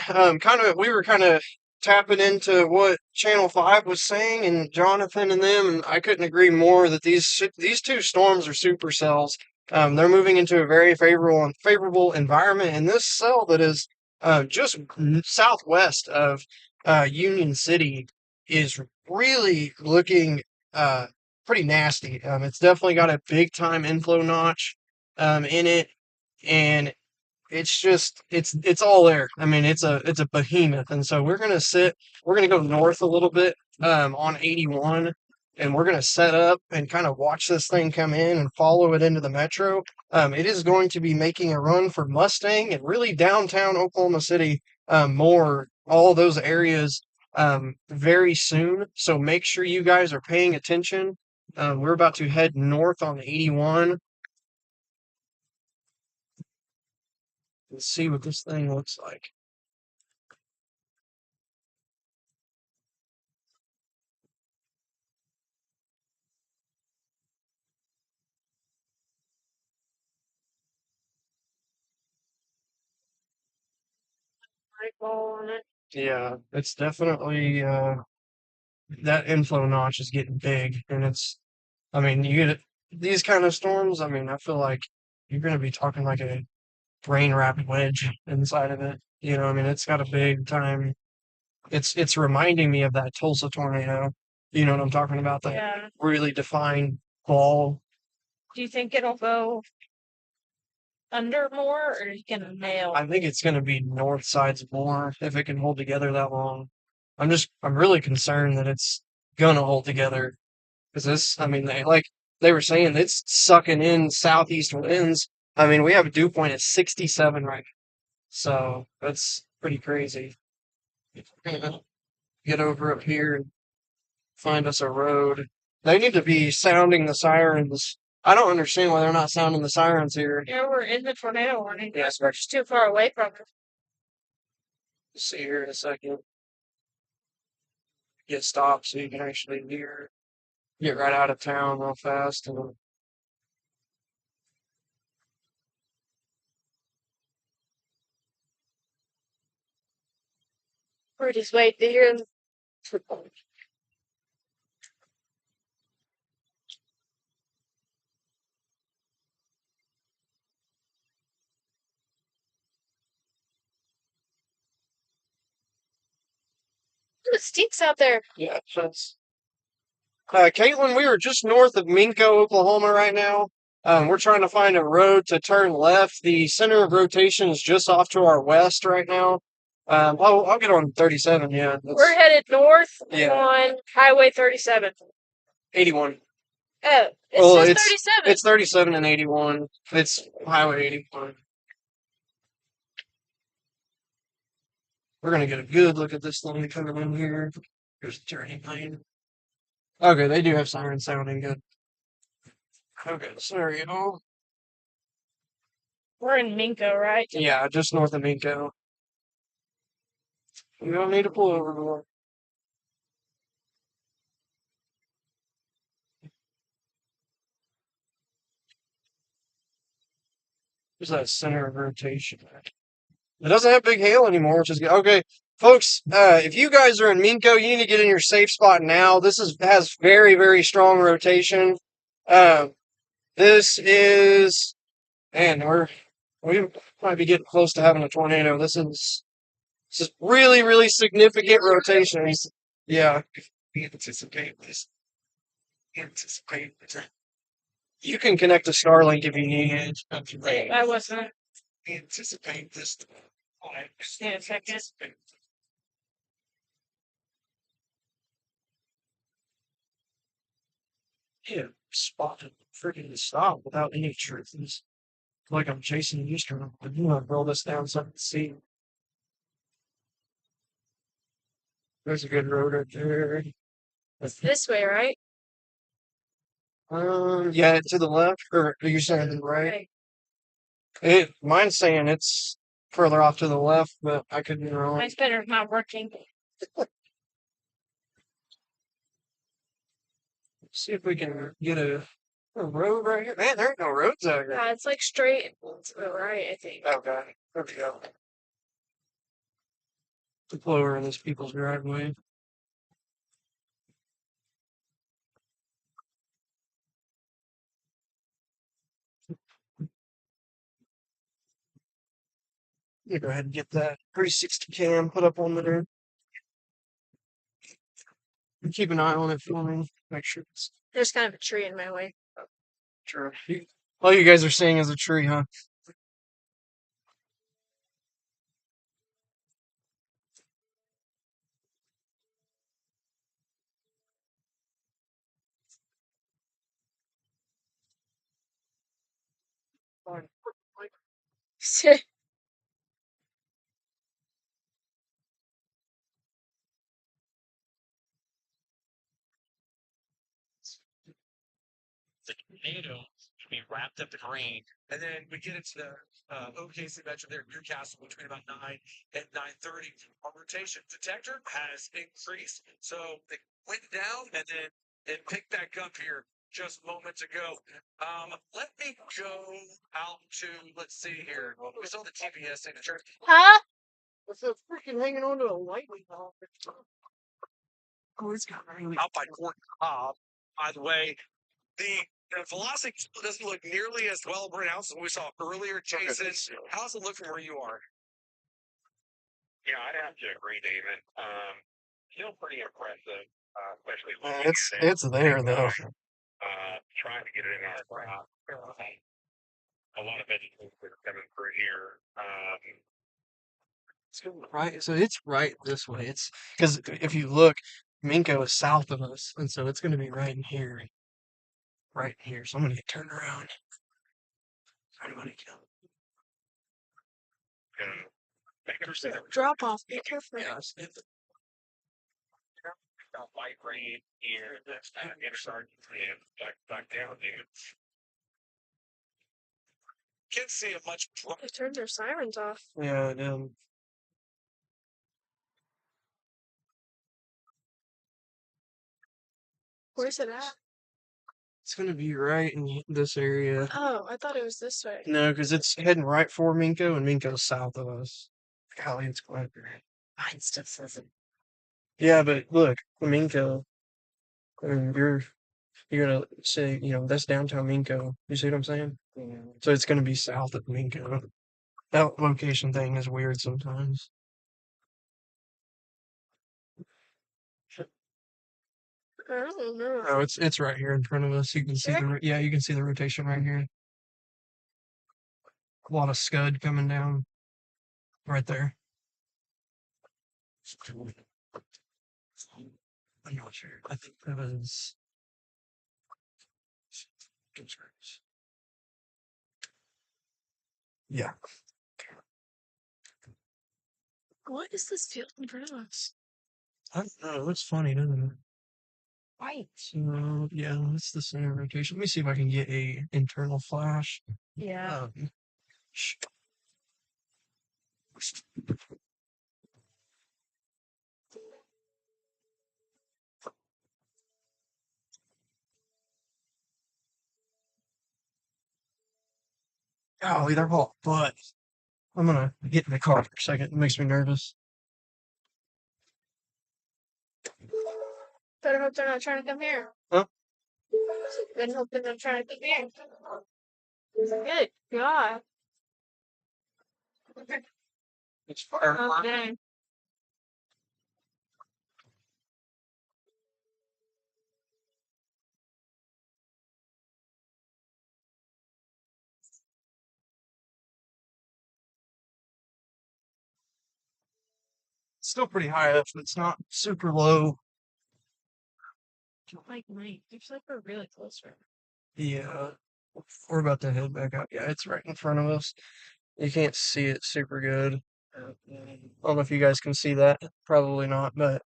We were kind of tapping into what Channel 5 was saying, and Jonathan and them, and I couldn't agree more that these two storms are supercells. They're moving into a very favorable environment, and this cell that is just southwest of Union City is really looking pretty nasty. It's definitely got a big time inflow notch in it, and it's all there. I mean, it's a behemoth, and so we're gonna go north a little bit on 81, and we're gonna set up and kind of watch this thing come in and follow it into the metro. It is going to be making a run for Mustang and really downtown Oklahoma City, more all those areas very soon. So make sure you guys are paying attention. We're about to head north on 81. Let's see what this thing looks like. Eyeball on it. Yeah, it's definitely that inflow notch is getting big, and I mean, you get these kind of storms. I mean, I feel like you're going to be talking like a rain wrapped wedge inside of it. You know, I mean, it's got a big time. It's reminding me of that Tulsa tornado. You know what I'm talking about? That Yeah. really defined ball. Do you think it'll go under more, or is it gonna nail? I think it's going to be north sides more if it can hold together that long. I'm really concerned that it's going to hold together. Because I mean, they were saying, it's sucking in southeast winds. I mean, we have a dew point at 67 right now. So that's pretty crazy. Get over up here and find us a road. They need to be sounding the sirens. I don't understand why they're not sounding the sirens here. Yeah, we're in the tornado warning. Yeah. We're just too far away from it. See here in a second. get stopped so you can actually get right out of town real fast. And We're just waiting to hear them. It stinks out there. yeah, that's Caitlin, we are just north of Minco, Oklahoma right now. We're trying to find a road to turn left. The center of rotation is just off to our west right now. I'll get on 37. Yeah, We're headed north Yeah. on Highway 37. 81. Oh, it Well, says it's 37. it's 37 and 81. It's Highway 81. We're gonna get a good look at this thing coming in here. There's the turning lane. Okay, they do have sirens sounding good. Okay, sorry, y'all. We're in Minco, right? Yeah, just north of Minco. You don't need to pull over more. There's that center of rotation. It doesn't have big hail anymore, which is good. Okay, folks, if you guys are in Minco, you need to get in your safe spot now. Has very, very strong rotation. This is, man, we might be getting close to having a tornado. This is really, really significant rotation. Yeah. Anticipate this. Anticipate this. You can connect to Starlink if you need it. I wasn't. Anticipate this. Yeah, a second. Yeah, spotted freaking stop without any truth. It's like I'm chasing Eastern. I'm gonna roll this down so I can see. There's a good road right there. It's this way, right? Yeah, to the left, or are you saying to the right? Mine's saying it's further off to the left, but I could be wrong. My spinner's not working. See if we can get a road right here. Man, there ain't no roads out here. Yeah, it's like straight to the right, I think. Okay, there we go. To pull over in this people's driveway. You go ahead and get that 360 cam put up on there. Keep an eye on it for me. Make sure it's There's kind of a tree in my way. true. All you guys are seeing is a tree, huh? The tornado should be wrapped up in rain. And then we get into the OKC Metro there, Newcastle, between about 9 and 9:30. Our rotation detector has increased. So they went down and then it picked back up here just moments ago. Let me go out to, let's see here. We saw the TPS signature. Huh? What's that freaking hanging onto a lightning bolt? Oh, it's got really Out by Court Cobb. By the way, the velocity doesn't look nearly as well pronounced as we saw earlier, Jason. How's it look from where you are? Yeah, I'd have to agree, David. Still pretty impressive, especially looking at it. it's there though. Trying to get it in our crop. A lot of vegetables that are coming through here. Right, so it's right this way. It's because if you look, Minko is south of us, and so it's going to be right in here, right here. So I'm going to get turned around. I'm going to There's a Drop off. Be careful. light rain here and start back down, dude. Can't see it much. They turned their sirens off. Yeah, Where's it at? It's gonna be right in this area. Oh, I thought it was this way. No, because it's heading right for Minko, and Minko's south of us. Golly, it's quite bad. Mine still says it. Yeah, but look, Minko. I mean, you're gonna say, that's downtown Minko. You see what I'm saying? So it's gonna be south of Minko. That location thing is weird sometimes. I don't know. Oh, it's right here in front of us. You can see Sure. you can see the rotation right here. A lot of scud coming down right there. I'm not sure. I think that was. Yeah. What is this field in front of us? I don't know. It looks funny, doesn't it? White. So yeah, that's the center rotation. Let me see if I can get a internal flash. Yeah. Sh- Golly, they're hot, but I'm gonna get in the car for a second. It makes me nervous. Better hope they're not trying to come here. Huh? Better hope they're not trying to come here. Good God. It's fire. Okay. Still pretty high up, but it's not super low. Like mine. Looks like we're really close right Yeah, we're about to head back out. Yeah, it's right in front of us. You can't see it super good. I don't know if you guys can see that. Probably not, but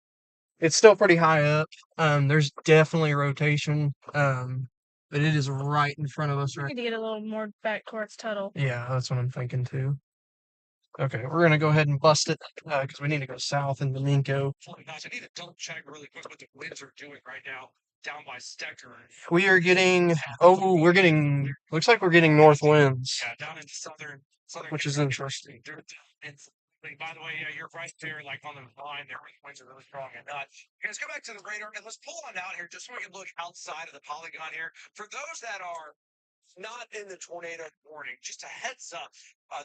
it's still pretty high up. There's definitely rotation. But it is right in front of us We right. need to get a little more back towards Tuttle. Yeah, that's what I'm thinking too. Okay, we're gonna go ahead and bust it because we need to go south into Minko. Guys, I need to double check really quick what the winds are doing right now down by Stecker. We are getting. Oh, looks like we're getting north winds, Yeah, down into southern. which is interesting. And by the way, yeah, you're right there, like on the line there. Winds are really strong and let's go back to the radar and let's pull on out here just so we can look outside of the polygon here. For those that are not in the tornado warning, just a heads up.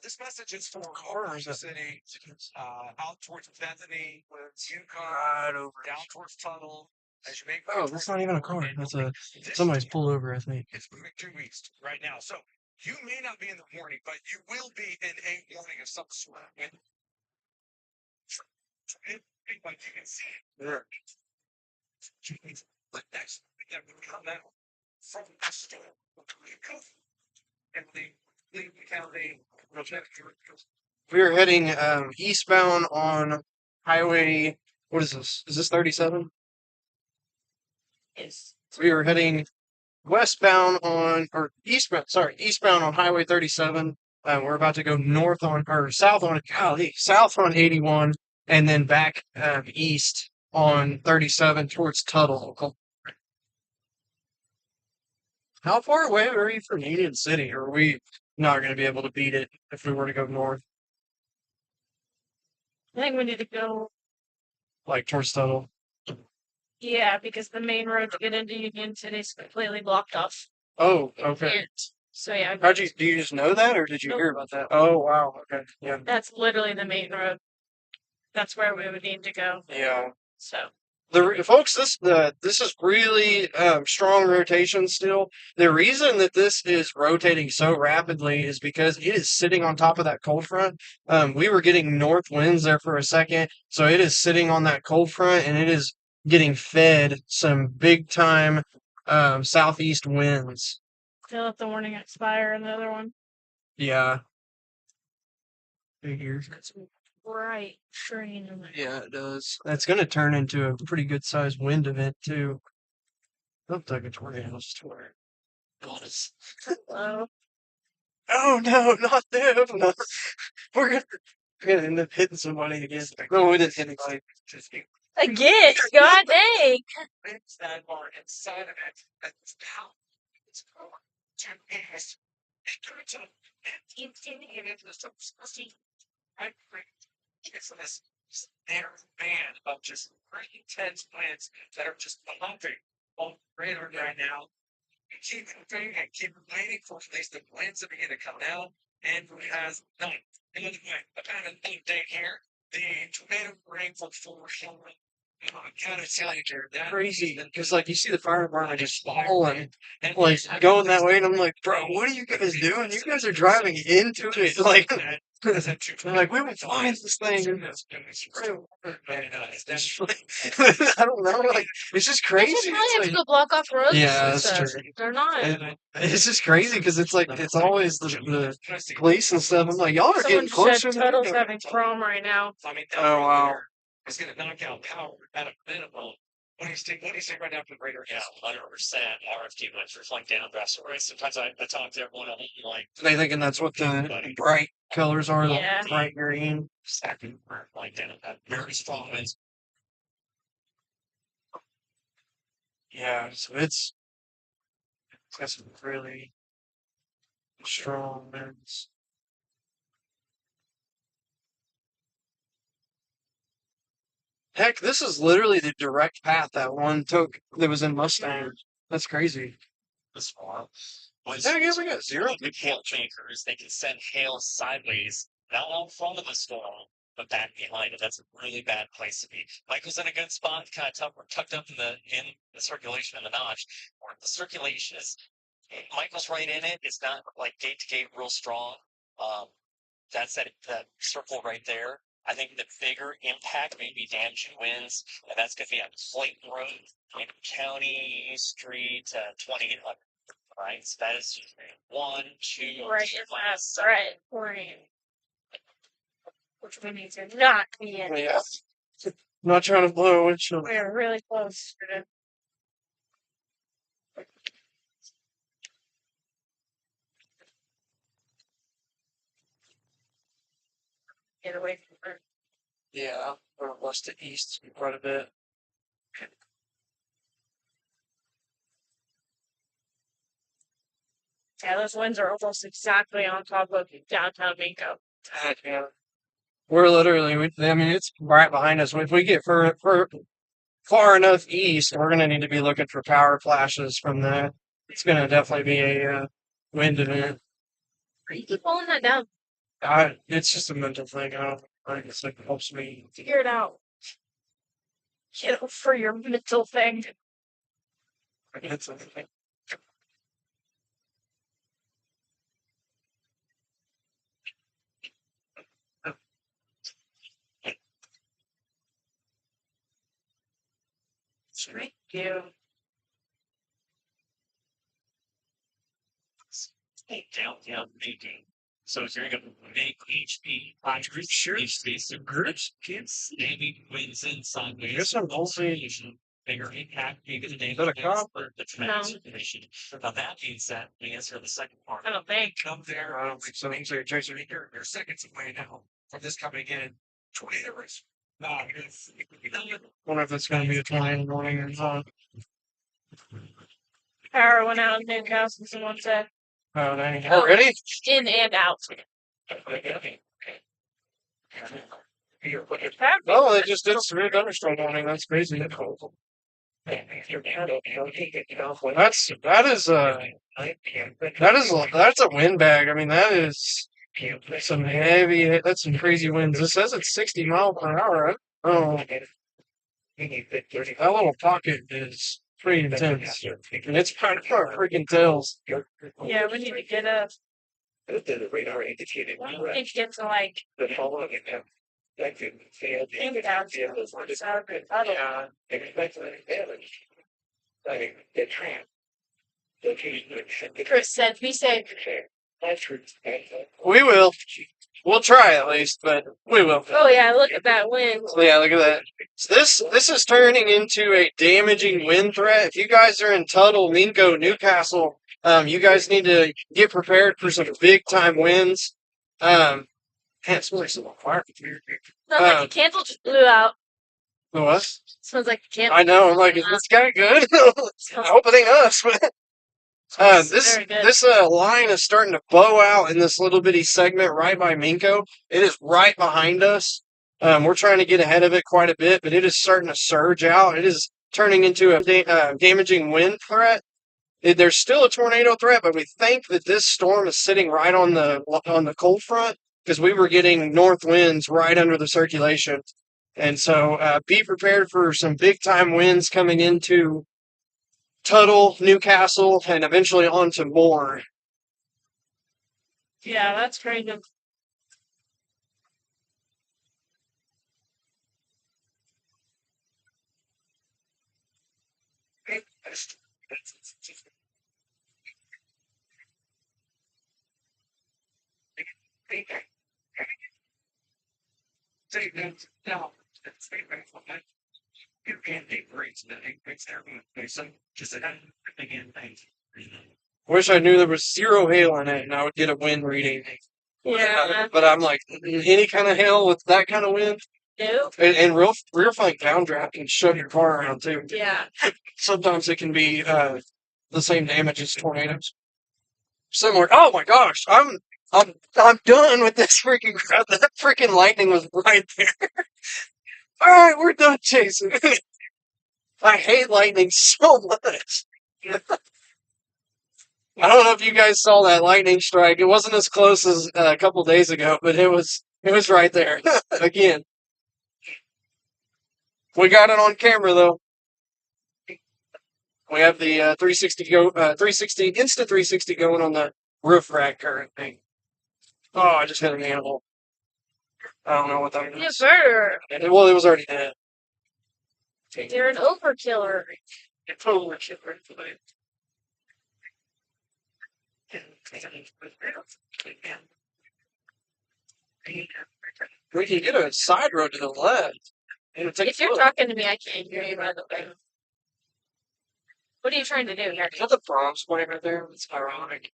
This message is for Oklahoma City, out towards Bethany, Yukon, Right over. down towards Tuttle. As you make Oh, that's not even a car. That's somebody's pulled over, I think. It's moving due east right now. So you may not be in the warning, but you will be in a warning of some sort. Like you can see There. but next that would come out from the storm and the county. We are heading eastbound on Highway. What is this? Is this 37? Yes. We are heading westbound on, or eastbound. Sorry, eastbound on Highway 37. We're about to go south on 81, and then back east on 37 towards Tuttle. How far away are you from Union City? Or are we not going to be able to beat it if we were to go north, I think we need to go. like towards Tuttle? Yeah, because the main road to get into Union City is completely blocked off. Oh, okay. And so yeah, Do you just know that, or did you Nope. hear about that? Oh, wow. Okay. Yeah. that's literally the main road. That's where we would need to go. Yeah. So Folks, this is really strong rotation still. The reason that this is rotating so rapidly is because it is sitting on top of that cold front. We were getting north winds there for a second, so it is sitting on that cold front, and it is getting fed some big time southeast winds. they'll let the warning expire and the other one. Yeah. Figures. That's right. Train. Yeah, it does. That's going to turn into a pretty good sized wind event too. Looks like a tornado storm. Hello. Oh no, not them! No. We're gonna end up hitting somebody again. No, we didn't hit anybody. Again, god dang. Winds that are inside of it. That's how it's going to pass. It turns out, and into the subscription. It's this narrow band of just pretty intense winds that are just pumping on the radar right now. Keep moving and keep waiting for the winds to begin to come down, and it has none. And anyway, about another day here, the tornado rainfall foreshadowing. I gotta tell you, Jared, that Crazy, because like you see the fire department just following, like going that way, and I'm like, bro, what are you guys doing? You guys are driving into it, like. I'm like, we will find this thing. And it's just like, I don't know, like it's just They crazy. just probably It's have to like, go block off roads yeah, and that's stuff. true. They're not. It's just crazy because it's like it's always the police and stuff. I'm like, y'all are Someone getting just closer. said Total's having chrome right now. Oh wow. It's going to knock out power at a minimum. What do you think right now for greater? Yeah, 100%. RFD went for flank down best. Right? Sometimes I talk to everyone and I'm like, They thinking that's what the bright colors are, Yeah. the bright green. second flank down that very strong winds. Yeah, so it's got some really strong winds. Heck, this is literally the direct path that one took that was in Mustang. That's crazy. This far. Yeah, I guess we got zero. Big hail makers. They can send hail sideways, not on front of the storm, but back behind it. That's a really bad place to be. Michael's in a good spot, kind of tucked up in the circulation in the notch. Where the circulation is, Michael's right in it. It's not like gate to gate real strong. That's that circle right there. I think the bigger impact may be damaging winds, and that's going to be on Clayton Road, Clayton County, Street, 20. Right, so that is 1, 2, Right, that's right. Which we need to not be in. Yeah. I'm not trying to blow a windshield. We're really close to get away from her. Yeah, or west to east quite a bit. Yeah, those winds are almost exactly on top of downtown Minko. Yeah. We're literally, I mean, it's right behind us. If we get far enough east, we're going to need to be looking for power flashes from that. It's going to definitely be a wind event. You keep pulling that down. It's just a mental thing. I don't think it's like it helps me. Figure it out. Get over your mental thing. It's a thing. Thank you. Downtown making. So if you're going to make HP hundreds, sure. HP subgroups, kids, maybe wins in sideways. Guess I'm only. Bigger impact, maybe the Is that a cop? or the transformation. Now that being said, we answer the second part. I don't think. Come there. I don't think so. So you're chasing here. You're seconds away now from this coming in. Tornadoes. Wonder if it's going to be a 20 in the morning or not. Power went out in Newcastle, someone said. Oh, dang. Already? In and out. Oh, they just did a severe thunderstorm warning. That's crazy. That is that's a windbag. I mean, that is some heavy. That's some crazy winds. It says it's 60 miles per hour. Oh, that little pocket is pretty intense. And it's kind of freaking tails. Yeah, we need to get a. The radar indicated I don't think get to like the following attempt. think down to the side of the other. Yeah. Expect damage. I mean, the tramp. Chris said, "Be safe." We will. We'll try at least, but we will. Oh yeah, look at that wind. Yeah, look at that. So this is turning into a damaging wind threat. If you guys are in Tuttle, Minko, Newcastle, you guys need to get prepared for some big time winds. Man, it's really some fire. Not like the candle just blew out. What? Smells like a camp. I know. I'm like, is this guy good? I hope it ain't us. But this Very good. this line is starting to bow out in this little bitty segment right by Minko. It is right behind us. We're trying to get ahead of it quite a bit, but it is starting to surge out. It is turning into a damaging wind threat. There's still a tornado threat, but we think that this storm is sitting right on the cold front because we were getting north winds right under the circulation. And so be prepared for some big time winds coming into Tuttle, Newcastle, and eventually on to Moore. Yeah, that's crazy. You can't take breaks, but it breaks everyone. So just again, Wish I knew there was zero hail in it and I would get a wind reading. Yeah. But I'm like, any kind of hail with that kind of wind, Nope. and real fine downdraft can shove your car around too. Yeah. Sometimes it can be the same damage as tornadoes. Similar. Oh my gosh, I'm done with this freaking crap. That freaking lightning was right there. All right, we're done chasing. I hate lightning so much. I don't know if you guys saw that lightning strike. It wasn't as close as a couple days ago, but it was right there again. We got it on camera though. We have the 360 instant 360 going on the roof rack currently. Oh, I just hit an animal. I don't know what that You is. murderer. Well, it was already dead. You're an overkiller. It's over. We can get a side road to the left. And take If you're talking to me, I can't hear you, by the way. What are you trying to do here? Is that the Brahms playing right there? It's ironic.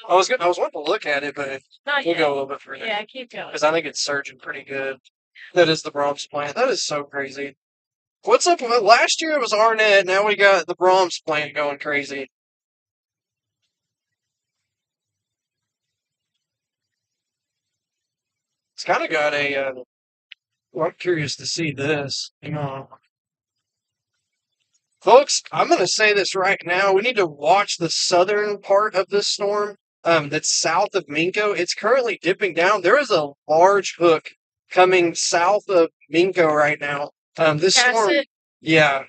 I was wanting to look at it, but Not we'll yet. go a little bit further. Yeah, keep going. Because I think it's surging pretty good. That is the Brahms plant. That is so crazy. What's up with last year? It was Arnett. Now we got the Brahms plant going crazy. It's kind of got a. Well, I'm curious to see this. Hang on. Folks, I'm going to say this right now. We need to watch the southern part of this storm that's south of Minko. It's currently dipping down. There is a large hook coming south of Minko right now. This Cast storm, it. yeah.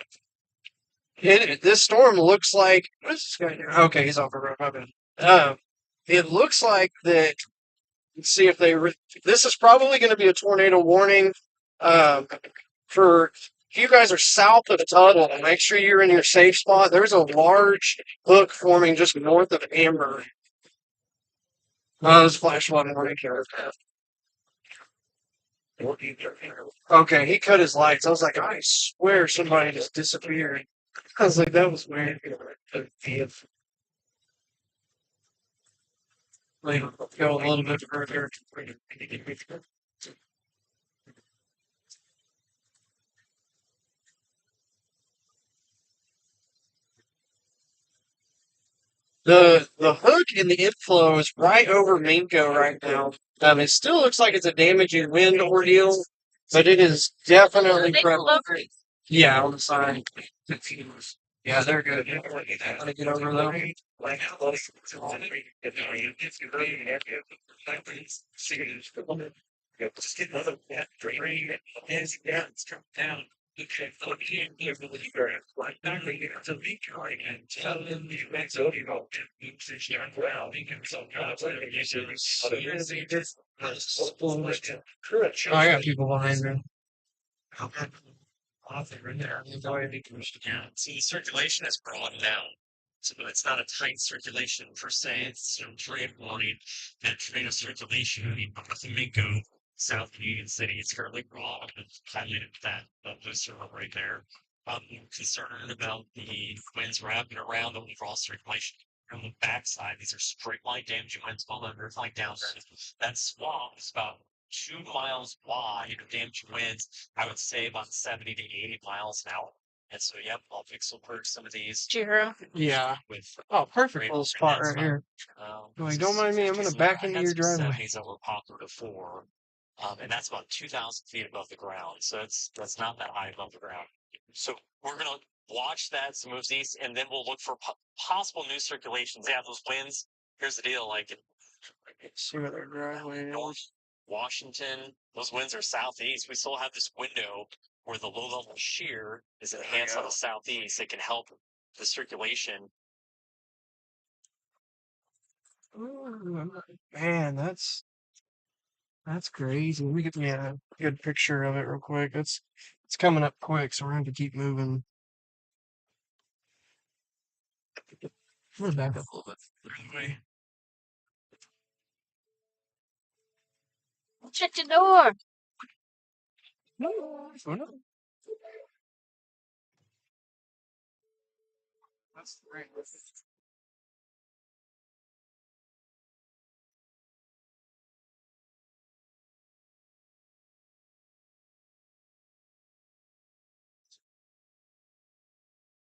This storm looks like. What is this guy doing? Okay, he's off the road. My bad. It looks like that. Let's see if they. This is probably going to be a tornado warning. For if you guys are south of Tuttle, make sure you're in your safe spot. There's a large hook forming just north of Amber. Oh, there's flash flooding right here. Okay, he cut his lights. I was like, I swear somebody just disappeared. I was like, that was weird. Like, go a little bit further. The hook in the inflow is right over Minko right now. It still looks like it's a damaging wind ordeal, but it is definitely prevalent. Yeah, on the side. Yeah, they're good. How to get over though? Just get another drain down, strip down. Like that, they get to be kind and tell them you make so you go to usage down well, you can so kind of let you see this. I got people behind me. Author in there. Yeah. See, the circulation is broadened out. So it's not a tight circulation per se. It's trade warning and trade of circulation. I mean, Minko, South Union City, it's currently broad and highlighted that booster right there. I'm concerned about the winds wrapping around the overall circulation. On the backside, these are straight line damaging winds falling under like down there. That swamp is about 2 miles wide of damaging winds. I would say about 70 to 80 miles an hour. And so, yep, I'll pixel perk some of these Did you hear him? Yeah. with Oh, perfect great little spot right stuff. here. Like, This don't is mind me, I'm gonna 50s, back I into had your some driveway. 70s that were popular before. And that's about 2,000 feet above the ground. So that's not that high above the ground. So we're gonna watch that, some moves east, and then we'll look for possible new circulations. Yeah, those winds. Here's the deal: like See where their driveway North is. Washington, those winds are southeast. We still have this window where the low level shear is enhanced on the southeast. It can help the circulation. Ooh, man, that's crazy. Let me get me a good picture of it real quick. It's coming up quick, so we're gonna have to keep moving. I'm gonna back up a little bit further away. Check the door. No, no. That's the right.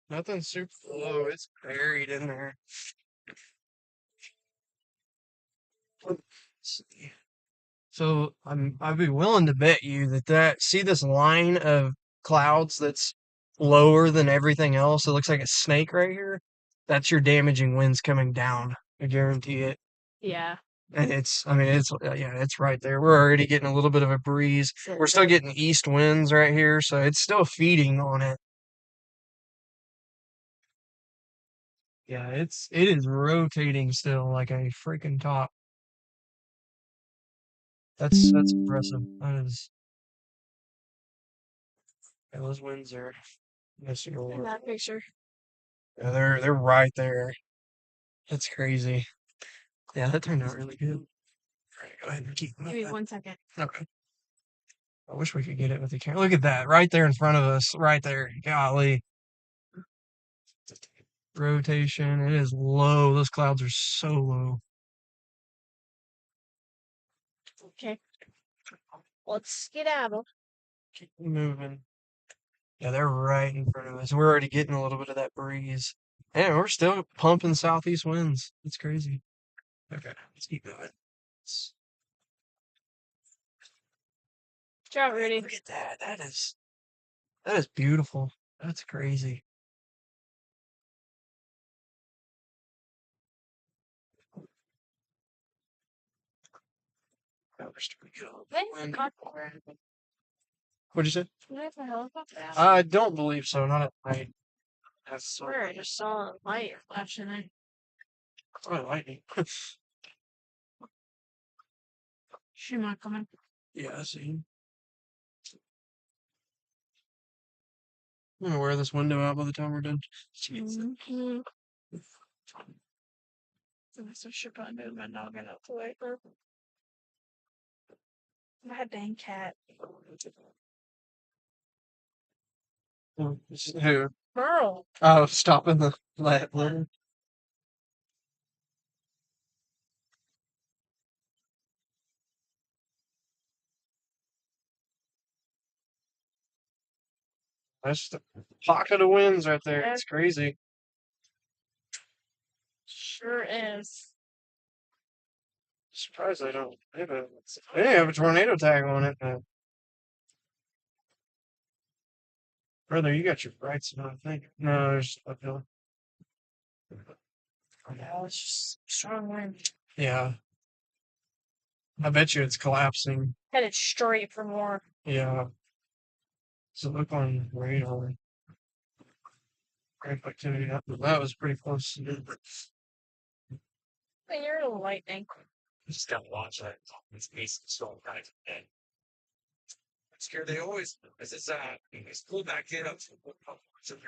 Nothing super low. It's buried in there. Let's see. So I'd be willing to bet you that see this line of clouds that's lower than everything else. It looks like a snake right here. That's your damaging winds coming down. I guarantee it. Yeah. And I mean, yeah, it's right there. We're already getting a little bit of a breeze. We're still getting east winds right here, so it's still feeding on it. Yeah, it is rotating still like a freaking top. That's impressive. That is. Yeah, those winds are. Yes, In that picture. yeah, they're right there. That's crazy. Yeah, that turned out really good. All right, go ahead and keep Give me moving. 1 second. Okay. I wish we could get it with the camera. Look at that, right there in front of us, right there. Golly. Rotation. It is low. Those clouds are so low. Okay. Let's skedaddle. Keep moving. Yeah, they're right in front of us. We're already getting a little bit of that breeze. And we're still pumping southeast winds. It's crazy. Okay, let's keep moving. Good job, Rudy. Look at that. That is beautiful. That's crazy. Oh, we're starting to get a little When's the wind. helicopter? What'd you say? Where's the helicopter? I don't believe so. Not at night. I swear I just saw a light flashing in. Probably lightning. She might come in. Yeah, I see him. I'm gonna wear this window out by the time we're done. Mm-hmm. So I should probably move my noggin out the way. My dang cat. Who? Girl. Oh, stopping the light. That's the pocket of winds right there. It's crazy. Sure is. Surprised they don't have a tornado tag on it. Brother, you got your brights on, I think. No, there's uphill. Yeah, it's just strong wind. Yeah. I bet you it's collapsing. Headed straight for more. Yeah. So look on radar. Great activity. That was pretty close. But you're lightning. Just gotta watch that. It's east storm kind of thing. Scared they always, as it's pulled back in up to the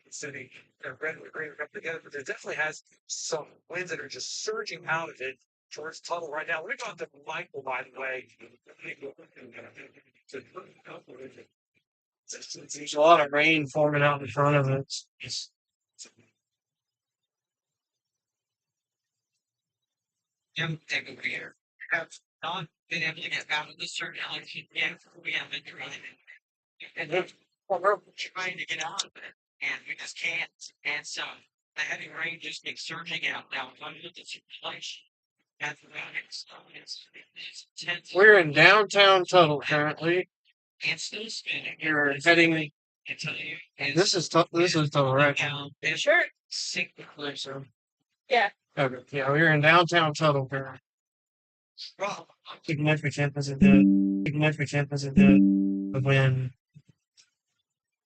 city, they're ready to bring it up together, but there definitely has some winds that are just surging out of it towards Tuttle right now. Let me go out to Michael, by the way. There's a lot of rain forming out in front of it. Take over here. have not been able to get out of the circulation yet. We haven't tried it. And we're trying to get out of it, and we just can't. And so the heavy rain just makes surging out now under the circulation. And it's intense. We're in downtown Tuttle currently. And still spinning. We're heading. I tell you, This is Tuttle, right? Sure. Sink the place. Yeah. Okay. Yeah, we're in downtown Tuttle currently. Well, Significant as it did. Significant as it did. The wind.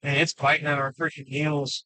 And it's biting at our freaking heels.